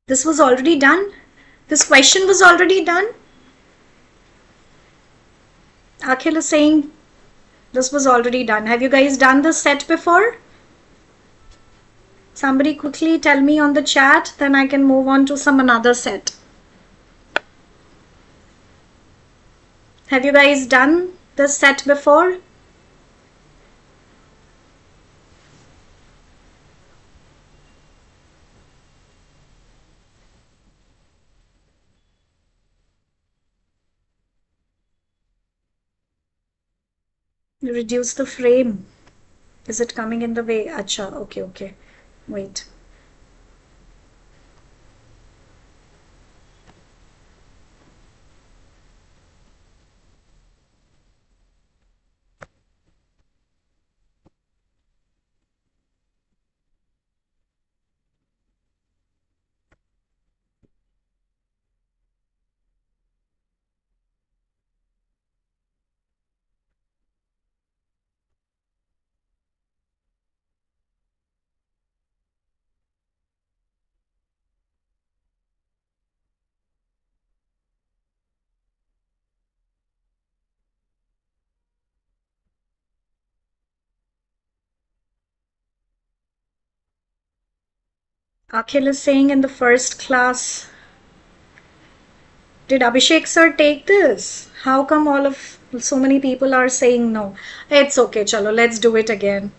This was already done. This question was already done. Akhil is saying this was already done. Have you guys done this set before? Somebody quickly tell me on the chat, then I can move on to some another set. Have you guys done this set before? Reduce the frame. Is it coming in the way? Acha, okay. Wait. Akhil is saying in the first class. Did Abhishek sir take this? How come so many people are saying no? It's okay, chalo, let's do it again.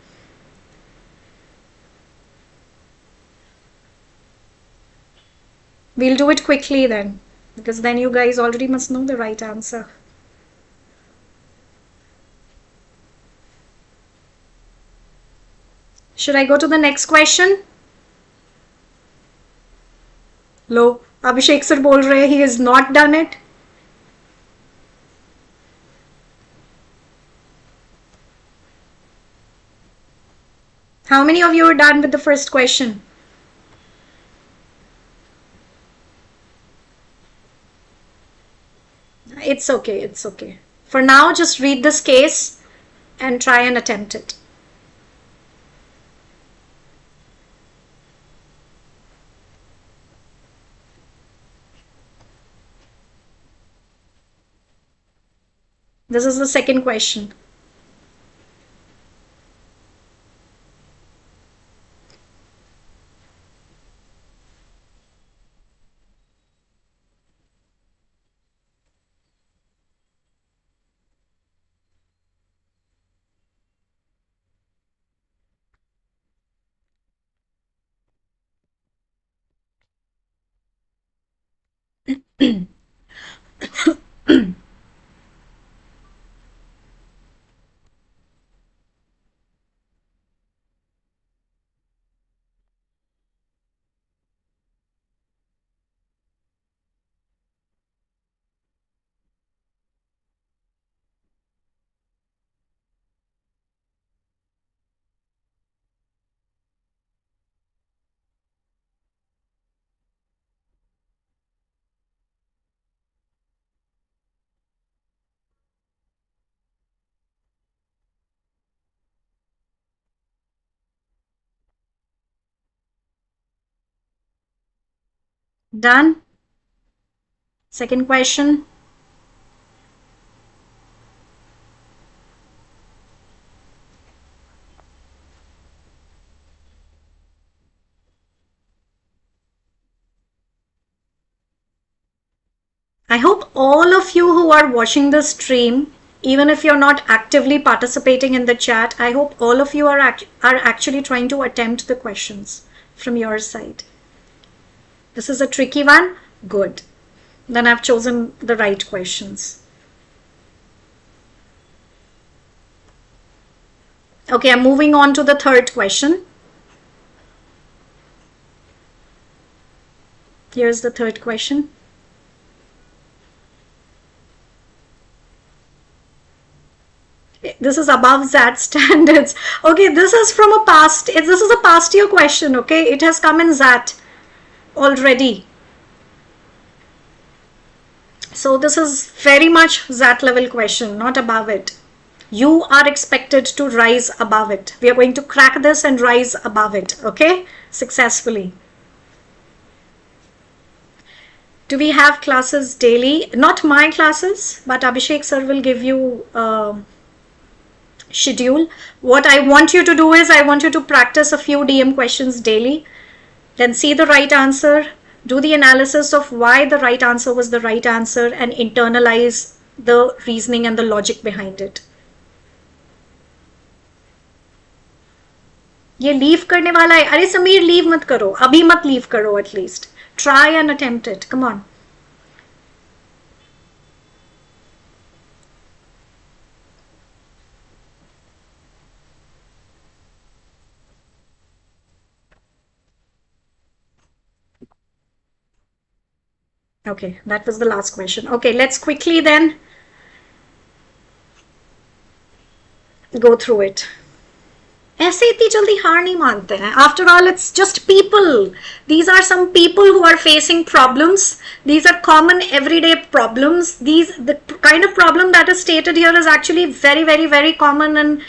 We'll do it quickly then, because then you guys already must know the right answer. Should I go to the next question? Low. Abhishek sir bol rahe he has not done it. How many of you are done with the first question? It's okay, it's okay. For now, just read this case and try and attempt it. This is the second question. Done? Second question. I hope all of you who are watching the stream, even if you're not actively participating in the chat, I hope all of you are actually trying to attempt the questions from your side. This is a tricky one? Good. Then I've chosen the right questions. Okay, I'm moving on to the third question. Here's the third question. This is above XAT standards. Okay, this is from a past, this is a past year question, okay? It has come in XAT already. So this is very much XAT level question, not above it. You are expected to rise above it. We are going to crack this and rise above it, okay? Successfully. Do we have classes daily? Not my classes, but Abhishek sir will give you schedule. What I want you to do is I want you to practice a few DM questions daily, then see the right answer, do the analysis of why the right answer was the right answer, and internalize the reasoning and the logic behind it. ये leave करने वाला है. अरे Sameer leave मत करो, अभी मत leave करो. At least try and attempt it. Come on. Okay, that was the last question. Okay, let's quickly then go through it. ऐसे इतनी जल्दी हार नहीं मानते हैं. After all, it's just people. These are some people who are facing problems. These are common everyday problems. The kind of problem that is stated here is actually very, very, very common in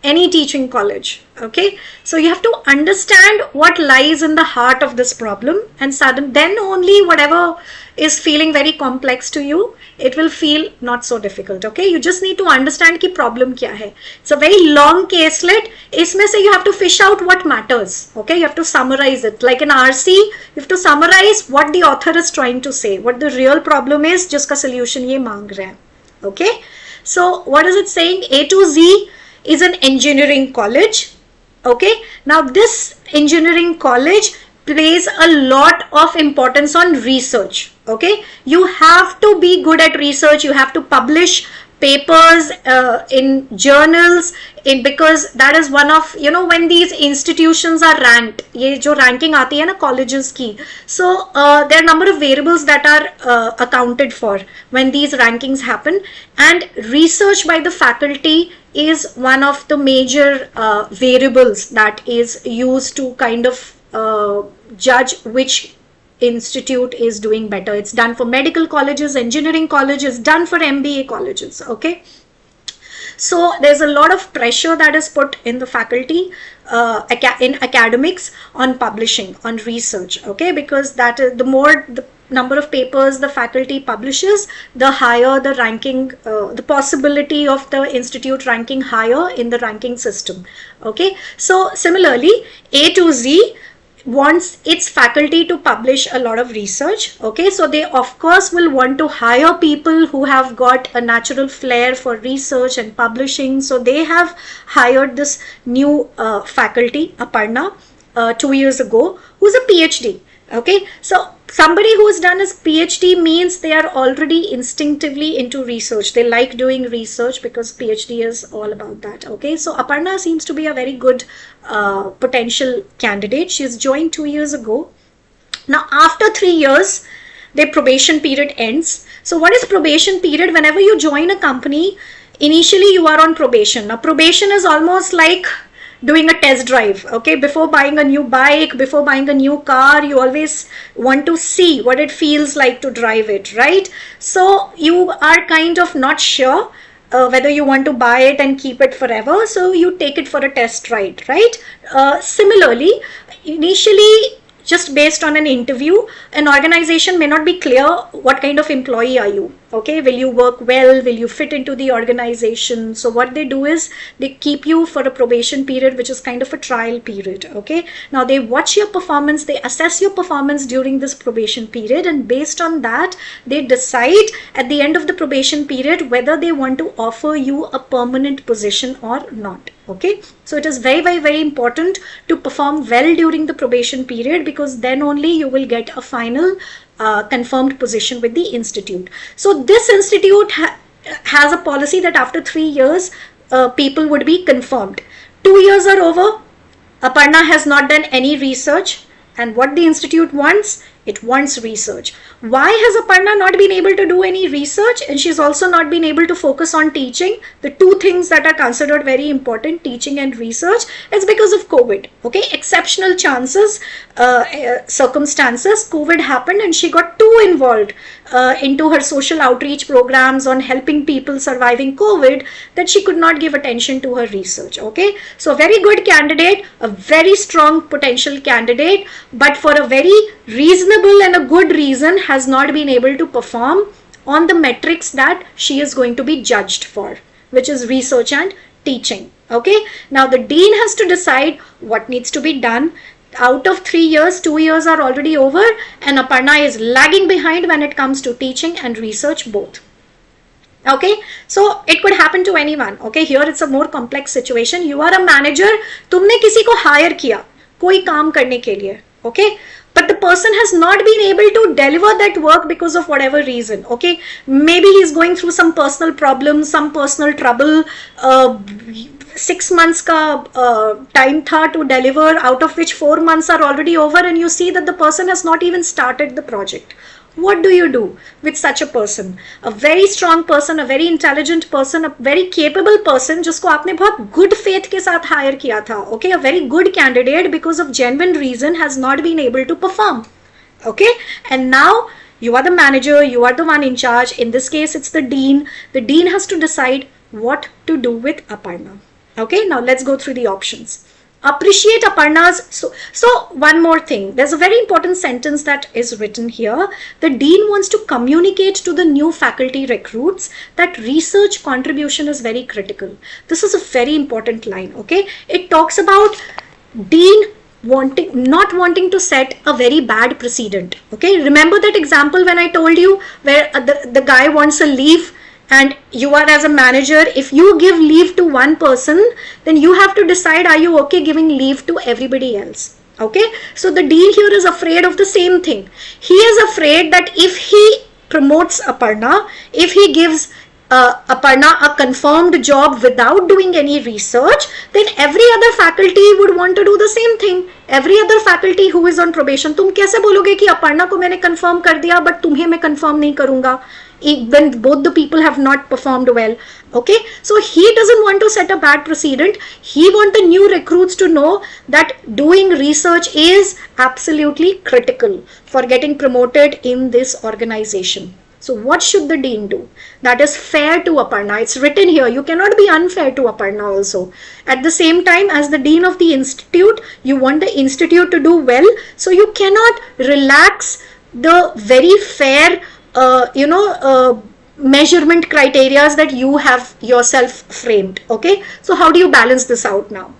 any teaching college. Okay, so you have to understand what lies in the heart of this problem, and then only whatever is feeling very complex to you, it will feel not so difficult. Okay, you just need to understand ki problem kya hai. It's a very long caselet. Isme se you have to fish out what matters. Okay, you have to summarize it. Like in RC, you have to summarize what the author is trying to say, what the real problem is, jiska solution ye maang rahe hain. Okay, so what is it saying? A to Z is an engineering college. Okay, now this engineering college plays a lot of importance on research. Okay, you have to be good at research. You have to publish papers, in journals, because that is one of, when these institutions are ranked, ye jo ranking aati hai na colleges ki, so there are number of variables that are accounted for when these rankings happen, and research by the faculty is one of the major variables that is used to kind of judge which institute is doing better. It's done for medical colleges, engineering colleges, done for MBA colleges. Okay, so there's a lot of pressure that is put in the faculty, in academics, on publishing, on research. Okay, because that is, the more the number of papers the faculty publishes, the higher the ranking, the possibility of the institute ranking higher in the ranking system. Okay, so similarly, A to Z wants its faculty to publish a lot of research. Okay, so they of course will want to hire people who have got a natural flair for research and publishing. So they have hired this new faculty, Aparna, 2 years ago, who's a PhD. Okay, so somebody who has done his PhD means they are already instinctively into research. They like doing research because PhD is all about that. Okay, so Aparna seems to be a very good potential candidate. She's joined 2 years ago. Now, after 3 years, their probation period ends. So what is probation period? Whenever you join a company, initially you are on probation. Now, probation is almost like doing a test drive. Okay, before buying a new bike, before buying a new car, you always want to see what it feels like to drive it, right? So you are kind of not sure whether you want to buy it and keep it forever, so you take it for a test ride, right? Similarly, initially, just based on an interview, an organization may not be clear what kind of employee are you. Okay, will you work well? Will you fit into the organization? So what they do is they keep you for a probation period, which is kind of a trial period. Okay, now they watch your performance, they assess your performance during this probation period, and based on that, they decide at the end of the probation period whether they want to offer you a permanent position or not. Okay, so it is very, very, very important to perform well during the probation period, because then only you will get a final confirmed position with the institute. So this institute has a policy that after 3 years, people would be confirmed. 2 years are over, Aparna has not done any research, and what the institute wants, it wants research. Why has Aparna not been able to do any research? And she's also not been able to focus on teaching, the two things that are considered very important, teaching and research. It's because of COVID. Okay, exceptional chances, circumstances, COVID happened, and she got too involved into her social outreach programs on helping people surviving COVID, that she could not give attention to her research. Okay, so a very good candidate, a very strong potential candidate, but for a very reasonable and a good reason has not been able to perform on the metrics that she is going to be judged for, which is research and teaching. Okay, now the dean has to decide what needs to be done. Out of 3 years, 2 years are already over, and Aparna is lagging behind when it comes to teaching and research both. Okay, so it could happen to anyone. Okay, here it's a more complex situation. You are a manager, तुमने किसी को hire किया कोई काम करने के लिए. Okay, but the person has not been able to deliver that work because of whatever reason. Okay, maybe he's going through some personal problems, some personal trouble. 6 months ka time tha to deliver, out of which 4 months are already over, and you see that the person has not even started the project. What do you do with such a person? A very strong person, a very intelligent person, a very capable person, जिसको आपने बहुत good faith के साथ hire किया था. Okay, a very good candidate, because of genuine reason has not been able to perform. Okay, and now you are the manager, you are the one in charge. In this case, it's the dean. The dean has to decide what to do with Aparna. Okay, now let's go through the options. Appreciate Aparna's, so one more thing, there's a very important sentence that is written here. The dean wants to communicate to the new faculty recruits that research contribution is very critical. This is a very important line. Okay, it talks about dean not wanting to set a very bad precedent. Okay, remember that example when I told you where the guy wants a leave, and you are as a manager, if you give leave to one person, then you have to decide, are you okay giving leave to everybody else? Okay, so the dean here is afraid of the same thing. He is afraid that if he promotes Aparna, if he gives Aparna a confirmed job without doing any research, then every other faculty would want to do the same thing. Every other faculty who is on probation, तुम कैसे बोलोगे कि अपर्णा को मैंने confirm कर दिया but तुम्हें मैं confirm नहीं करूंगा when both the people have not performed well. Okay, so he doesn't want to set a bad precedent. He wants the new recruits to know that doing research is absolutely critical for getting promoted in this organization. So what should the dean do? That is fair to Aparna. It's written here. You cannot be unfair to Aparna also. At the same time, as the dean of the institute, you want the institute to do well. So you cannot relax the very fair, measurement criteria that you have yourself framed. Okay. So how do you balance this out now?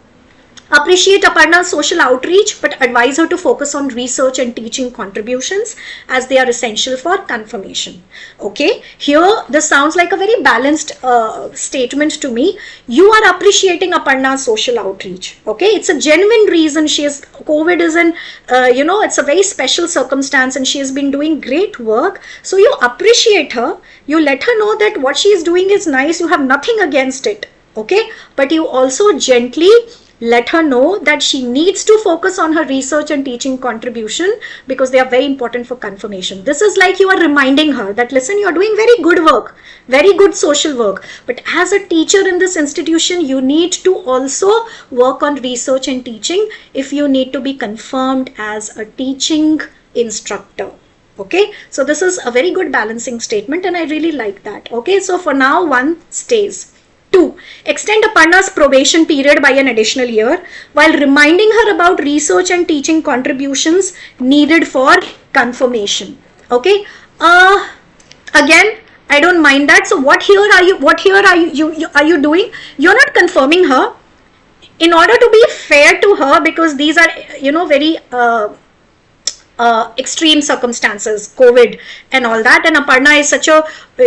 Appreciate Aparna's social outreach, but advise her to focus on research and teaching contributions as they are essential for confirmation. Okay, here this sounds like a very balanced statement to me. You are appreciating Aparna's social outreach. Okay, it's a genuine reason. She is, COVID is in, it's a very special circumstance and she has been doing great work. So you appreciate her, you let her know that what she is doing is nice, you have nothing against it. Okay, but you also gently let her know that she needs to focus on her research and teaching contribution because they are very important for confirmation. This is like you are reminding her that, listen, you are doing very good work, very good social work. But as a teacher in this institution, you need to also work on research and teaching if you need to be confirmed as a teaching instructor. Okay, so this is a very good balancing statement and I really like that. Okay, so for now, one stays. 2. Extend Aparna's probation period by an additional year while reminding her about research and teaching contributions needed for confirmation. Okay. Again, I don't mind that. So what here are you doing? You're not confirming her. In order to be fair to her, because these are, very extreme circumstances, COVID and all that, and Aparna is such a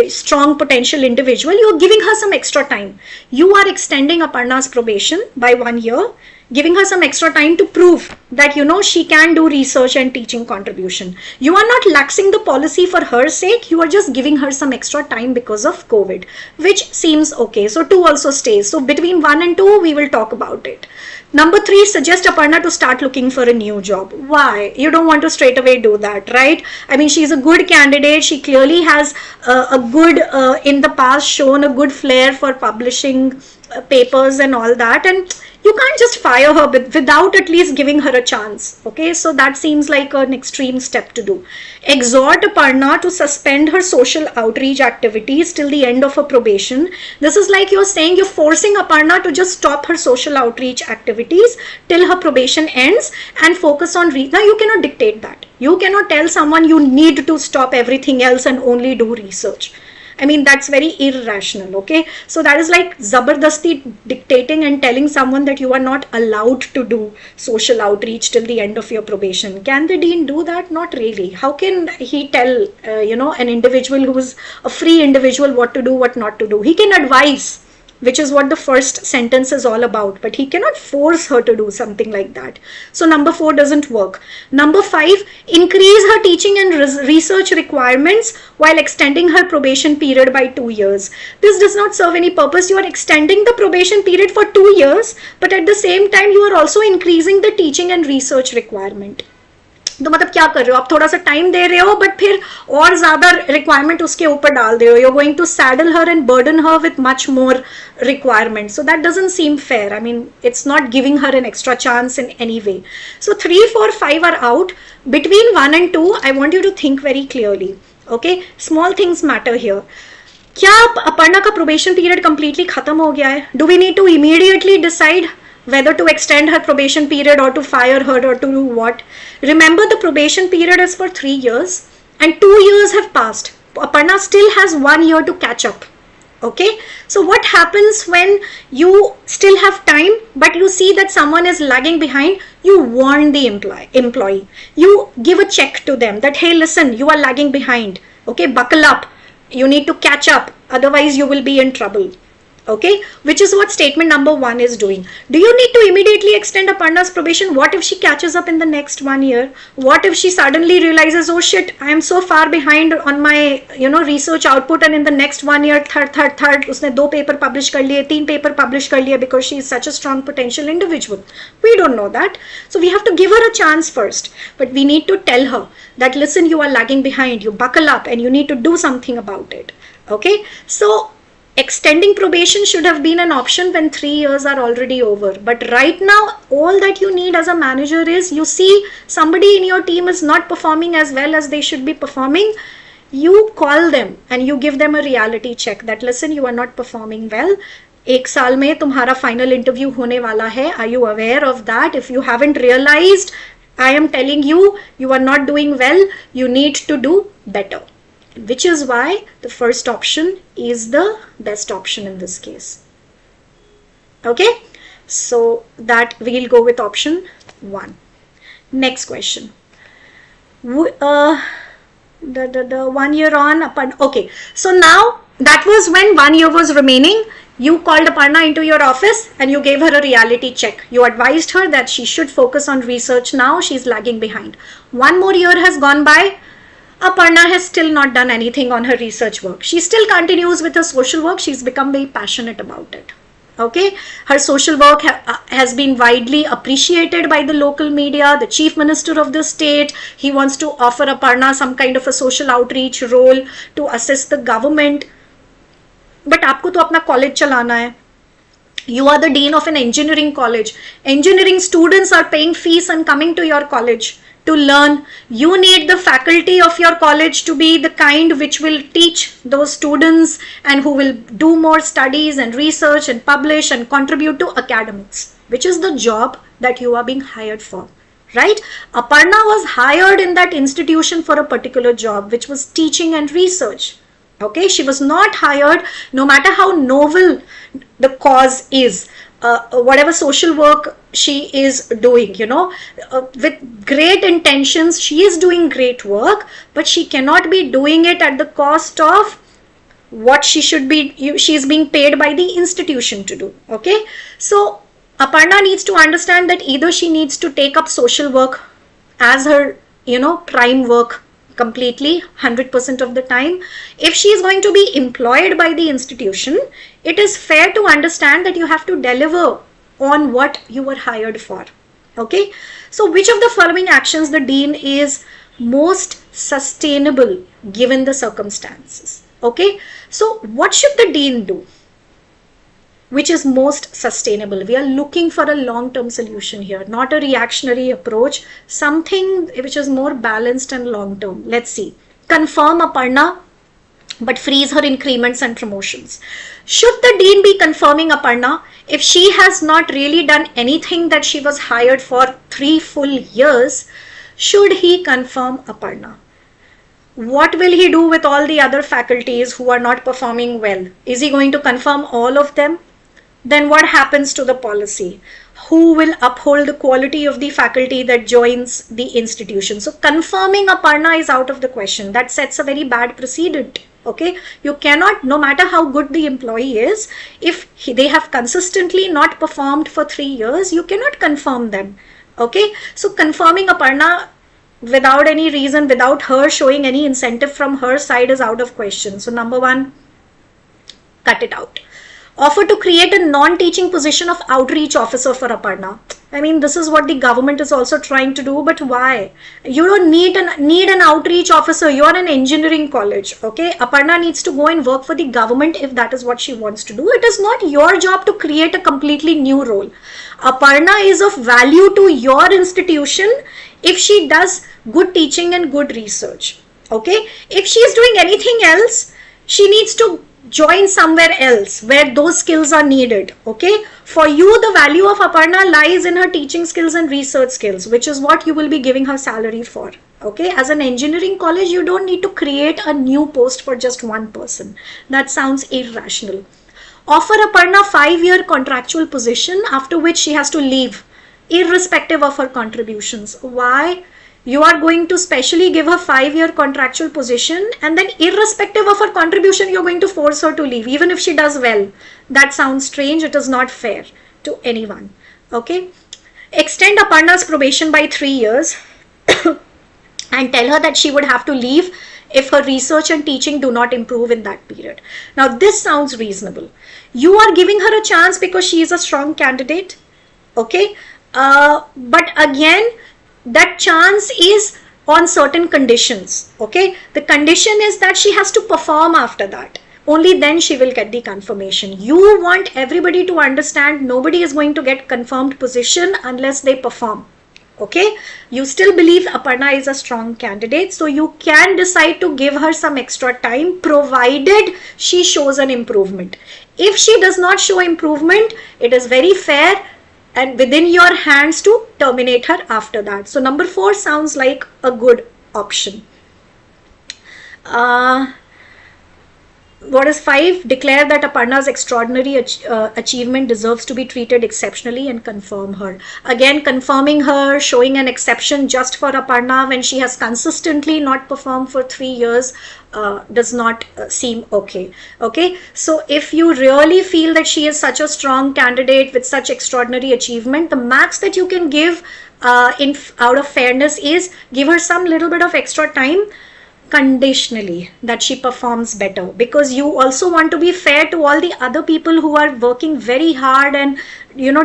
strong potential individual, you're giving her some extra time. You are extending Aparna's probation by 1 year, giving her some extra time to prove that, she can do research and teaching contribution. You are not laxing the policy for her sake, you are just giving her some extra time because of COVID, which seems okay. So 2 also stays. So between 1 and 2, we will talk about it. Number 3, suggest Aparna to start looking for a new job. Why? You don't want to straight away do that, right? I mean, she's a good candidate. She clearly has a good, in the past, shown a good flair for publishing papers and all that. And you can't just fire her without at least giving her a chance. Okay, so that seems like an extreme step to do. Exhort Aparna to suspend her social outreach activities till the end of her probation. This is like you're saying you're forcing Aparna to just stop her social outreach activities till her probation ends and focus on now you cannot dictate that. You cannot tell someone you need to stop everything else and only do research. I mean, that's very irrational, okay? So that is like zabardasti dictating and telling someone that you are not allowed to do social outreach till the end of your probation. Can the dean do that? Not really. How can he tell, an individual who is a free individual what to do, what not to do? He can advise, which is what the first sentence is all about, but he cannot force her to do something like that. So number 4 doesn't work. Number 5, increase her teaching and research requirements while extending her probation period by 2 years. This does not serve any purpose. You are extending the probation period for 2 years, but at the same time you are also increasing the teaching and research requirement. तो मतलब क्या कर रहे हो आप? थोड़ा सा time दे रहे हो बट फिर और ज्यादा रिक्वायरमेंट उसके ऊपर डाल दे रहे हो. You're going to saddle her and burden her with much more requirements. So that doesn't seem fair. I mean, it's not giving her an extra chance in any way. So 3, 4, 5 are out. Between 1 and 2, I want you to think very clearly. Okay, small things matter here. क्या अपर्णा का probation period completely खत्म हो गया है? Do we need to immediately decide whether to extend her probation period or to fire her or to do what? Remember, the probation period is for 3 years and 2 years have passed. Aparna still has 1 year to catch up. Okay, so what happens when you still have time but you see that someone is lagging behind? You warn the employee. You give a check to them that, hey, listen, you are lagging behind. Okay, buckle up. You need to catch up. Otherwise, you will be in trouble. Okay, which is what statement number 1 is doing. Do you need to immediately extend Aparna's probation? What if she catches up in the next 1 year? What if she suddenly realizes, oh shit, I am so far behind on my research output, and in the next 1 year third उसने 2 paper publish कर लिए, 3 paper publish कर लिए, because she is such a strong potential individual. We don't know that. So we have to give her a chance first. But we need to tell her that, listen, you are lagging behind, you buckle up and you need to do something about it. Okay, so extending probation should have been an option when 3 years are already over. But right now, all that you need as a manager is, you see somebody in your team is not performing as well as they should be performing, you call them and you give them a reality check that, listen, you are not performing well. 1 साल में तुम्हारा final interview होने वाला है. Are you aware of that? If you haven't realized, I am telling you, you are not doing well. You need to do better. Which is why the first option is the best option in this case. Okay, so that we'll go with option 1. Next question. The 1 year on, okay, so now that was when 1 year was remaining. You called Aparna into your office and you gave her a reality check. You advised her that she should focus on research now. She's lagging behind. 1 more year has gone by. Aparna has still not done anything on her research work. She still continues with her social work. She's become very passionate about it. Okay, her social work has been widely appreciated by the local media. The chief minister of the state, he wants to offer Aparna some kind of a social outreach role to assist the government. But आपको तो अपना college चलाना है. You are the dean of an engineering college. Engineering students are paying fees and coming to your college to learn. You need the faculty of your college to be the kind which will teach those students and who will do more studies and research and publish and contribute to academics, which is the job that you are being hired for, right? Aparna was hired in that institution for a particular job, which was teaching and research. Okay, she was not hired, no matter how novel the cause is, whatever social work she is doing, with great intentions, she is doing great work, but she cannot be doing it at the cost of what she should be, she is being paid by the institution to do. Okay, so Aparna needs to understand that either she needs to take up social work as her, prime work completely 100% of the time. If she is going to be employed by the institution, it is fair to understand that you have to deliver on what you were hired for. Okay, so which of the following actions the dean is most sustainable given the circumstances? Okay, so what should the dean do which is most sustainable? We are looking for a long-term solution here, not a reactionary approach, something which is more balanced and long-term. Let's see. Confirm Aparna, but freeze her increments and promotions. Should the dean be confirming Aparna if she has not really done anything that she was hired for 3 full years? Should he confirm Aparna? What will he do with all the other faculties who are not performing well? Is he going to confirm all of them? Then what happens to the policy? Who will uphold the quality of the faculty that joins the institution? So confirming Aparna is out of the question. That sets a very bad precedent. Okay, you cannot, no matter how good the employee is, if they have consistently not performed for 3 years, you cannot confirm them. Okay, so confirming Aparna without any reason, without her showing any incentive from her side, is out of question. So number 1, cut it out. Offer to create a non-teaching position of outreach officer for Aparna. I mean, this is what the government is also trying to do, but why? You don't need an outreach officer. You are an engineering college, okay? Aparna needs to go and work for the government if that is what she wants to do. It is not your job to create a completely new role. Aparna is of value to your institution if she does good teaching and good research, okay? If she is doing anything else, she needs to join somewhere else where those skills are needed. Okay, for you the value of Aparna lies in her teaching skills and research skills, which is what you will be giving her salary for. Okay, as an engineering college, you don't need to create a new post for just one person. That sounds irrational. Offer Aparna 5-year contractual position, after which she has to leave irrespective of her contributions. Why? You are going to specially give her 5-year contractual position, and then irrespective of her contribution, you're going to force her to leave, even if she does well. That sounds strange. It is not fair to anyone. Okay. Extend Aparna's probation by 3 years and tell her that she would have to leave if her research and teaching do not improve in that period. Now, this sounds reasonable. You are giving her a chance because she is a strong candidate. Okay. But again, that chance is on certain conditions. Okay. The condition is that she has to perform after that. Only then she will get the confirmation. You want everybody to understand nobody is going to get confirmed position unless they perform. Okay. You still believe Aparna is a strong candidate. So you can decide to give her some extra time provided she shows an improvement. If she does not show improvement, it is very fair and within your hands to terminate her after that. So number 4 sounds like a good option. What is 5? Declare that Aparna's extraordinary achievement deserves to be treated exceptionally and confirm her. Again, confirming her, showing an exception just for Aparna when she has consistently not performed for 3 years does not seem okay. Okay, so if you really feel that she is such a strong candidate with such extraordinary achievement, the max that you can give out of fairness is give her some little bit of extra time, conditionally, that she performs better, because you also want to be fair to all the other people who are working very hard and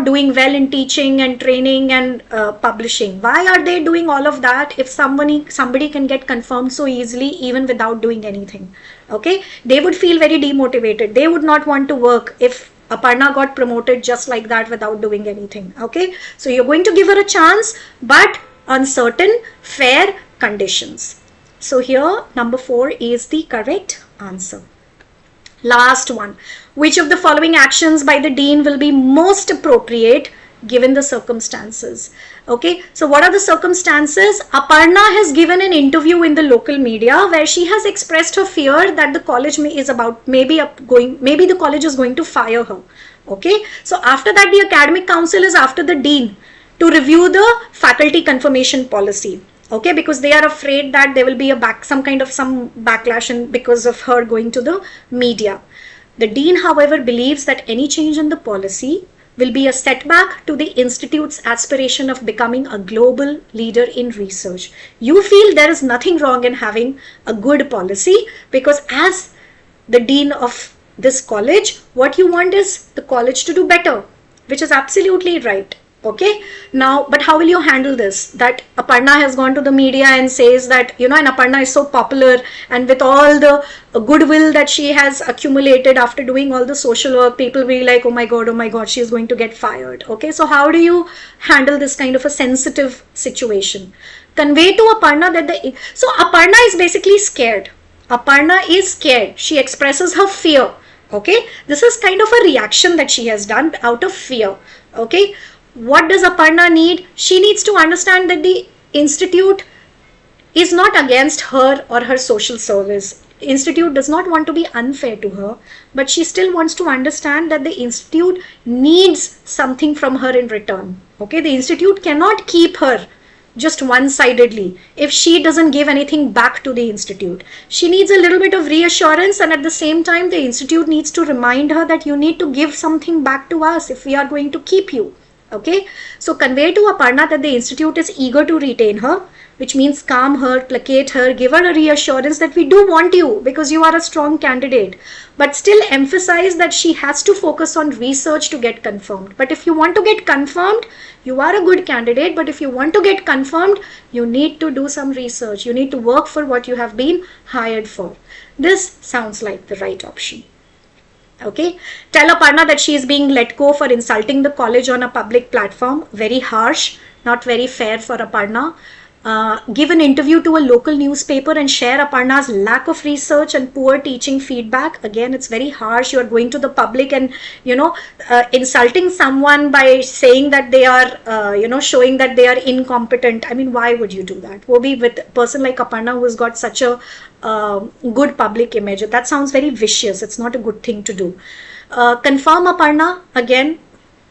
doing well in teaching and training and publishing. Why are they doing all of that if somebody can get confirmed so easily even without doing anything? Okay, they would feel very demotivated. They would not want to work if Aparna got promoted just like that without doing anything. Okay, so you're going to give her a chance, but on certain fair conditions. So here number 4 is the correct answer. Last one. Which of the following actions by the dean will be most appropriate given the circumstances? Okay, so what are the circumstances? Aparna has given an interview in the local media where she has expressed her fear that the college maybe the college is going to fire her. Okay, so after that the academic council is after the dean to review the faculty confirmation policy. Okay, because they are afraid that there will be some backlash because of her going to the media. The dean, however, believes that any change in the policy will be a setback to the institute's aspiration of becoming a global leader in research. You feel there is nothing wrong in having a good policy, because as the dean of this college, what you want is the college to do better, which is absolutely right. Okay, now, but how will you handle this? That Aparna has gone to the media and says that, and Aparna is so popular, and with all the goodwill that she has accumulated after doing all the social work, people will be like, oh my God, she is going to get fired. Okay, so how do you handle this kind of a sensitive situation? Convey to Aparna that so Aparna is basically scared. Aparna is scared. She expresses her fear. Okay, this is kind of a reaction that she has done out of fear. Okay. What does Aparna need? She needs to understand that the institute is not against her or her social service. Institute does not want to be unfair to her, but she still wants to understand that the institute needs something from her in return. Okay, the institute cannot keep her just one-sidedly if she doesn't give anything back to the institute. She needs a little bit of reassurance, and at the same time the institute needs to remind her that you need to give something back to us if we are going to keep you. Okay, so convey to Aparna that the institute is eager to retain her, which means calm her, placate her, give her a reassurance that we do want you because you are a strong candidate, but still emphasize that she has to focus on research to get confirmed. But if you want to get confirmed, you are a good candidate, but if you want to get confirmed, you need to do some research. You need to work for what you have been hired for. This sounds like the right option. Okay, tell Aparna that she is being let go for insulting the college on a public platform. Very harsh, not very fair for Aparna. Give an interview to a local newspaper and share Aparna's lack of research and poor teaching feedback. Again, it's very harsh. You are going to the public and, insulting someone by saying that they are, showing that they are incompetent. I mean, why would you do that? Would be with a person like Aparna who has got such a good public image. That sounds very vicious. It's not a good thing to do. Confirm Aparna. Again,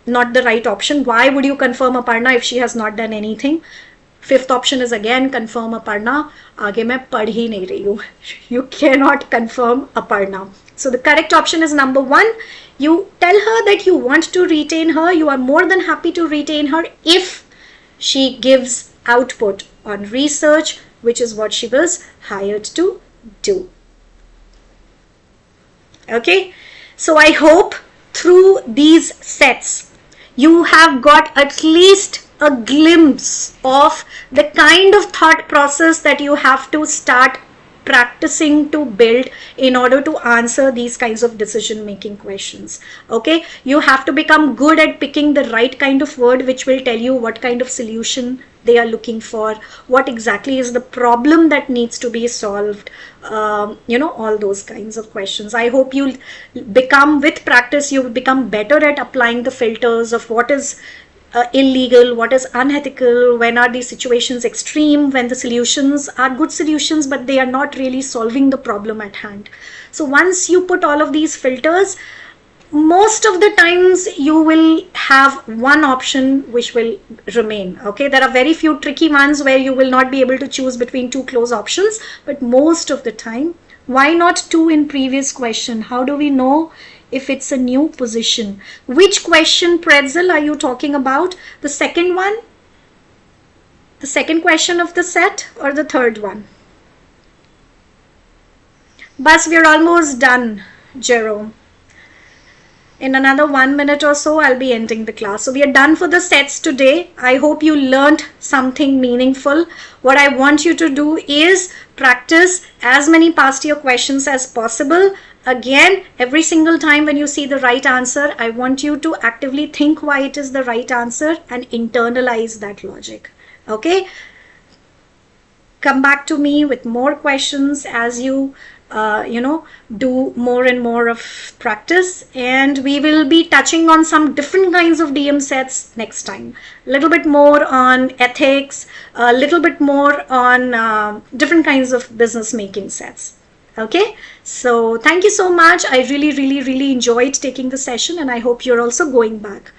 not the right option. Why would you confirm Aparna if she has not done anything? Fifth option is again confirm Aparna. आगे मैं पढ़ ही नहीं रही हूँ. You cannot confirm Aparna. So the correct option is number 1. You tell her that you want to retain her. You are more than happy to retain her if she gives output on research, which is what she was hired to do. Okay, so I hope through these sets you have got at least a glimpse of the kind of thought process that you have to start practicing to build in order to answer these kinds of decision making questions. Okay, you have to become good at picking the right kind of word which will tell you what kind of solution they are looking for, what exactly is the problem that needs to be solved, all those kinds of questions. I hope you'll become, with practice, you will become better at applying the filters of what is illegal, what is unethical, when are these situations extreme, when the solutions are good solutions but they are not really solving the problem at hand. So once you put all of these filters, most of the times you will have one option which will remain. Okay, there are very few tricky ones where you will not be able to choose between two close options, but most of the time. Why not 2 in previous question? How do we know if it's a new position? Which question, Pretzel, are you talking about? The second one? The second question of the set or the third one? Bas, we're almost done, Jerome. In another 1 minute or so, I'll be ending the class. So we are done for the sets today. I hope you learned something meaningful. What I want you to do is practice as many past year questions as possible. Again, every single time when you see the right answer, I want you to actively think why it is the right answer and internalize that logic. Okay? Come back to me with more questions as you do more and more of practice, and we will be touching on some different kinds of DM sets next time. A little bit more on ethics, a little bit more on different kinds of business making sets. Okay, so thank you so much. I really enjoyed taking the session, and I hope you're also going back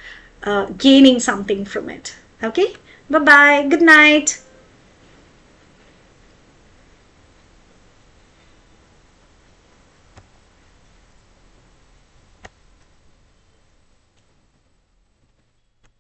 gaining something from it. Okay, bye bye, good night.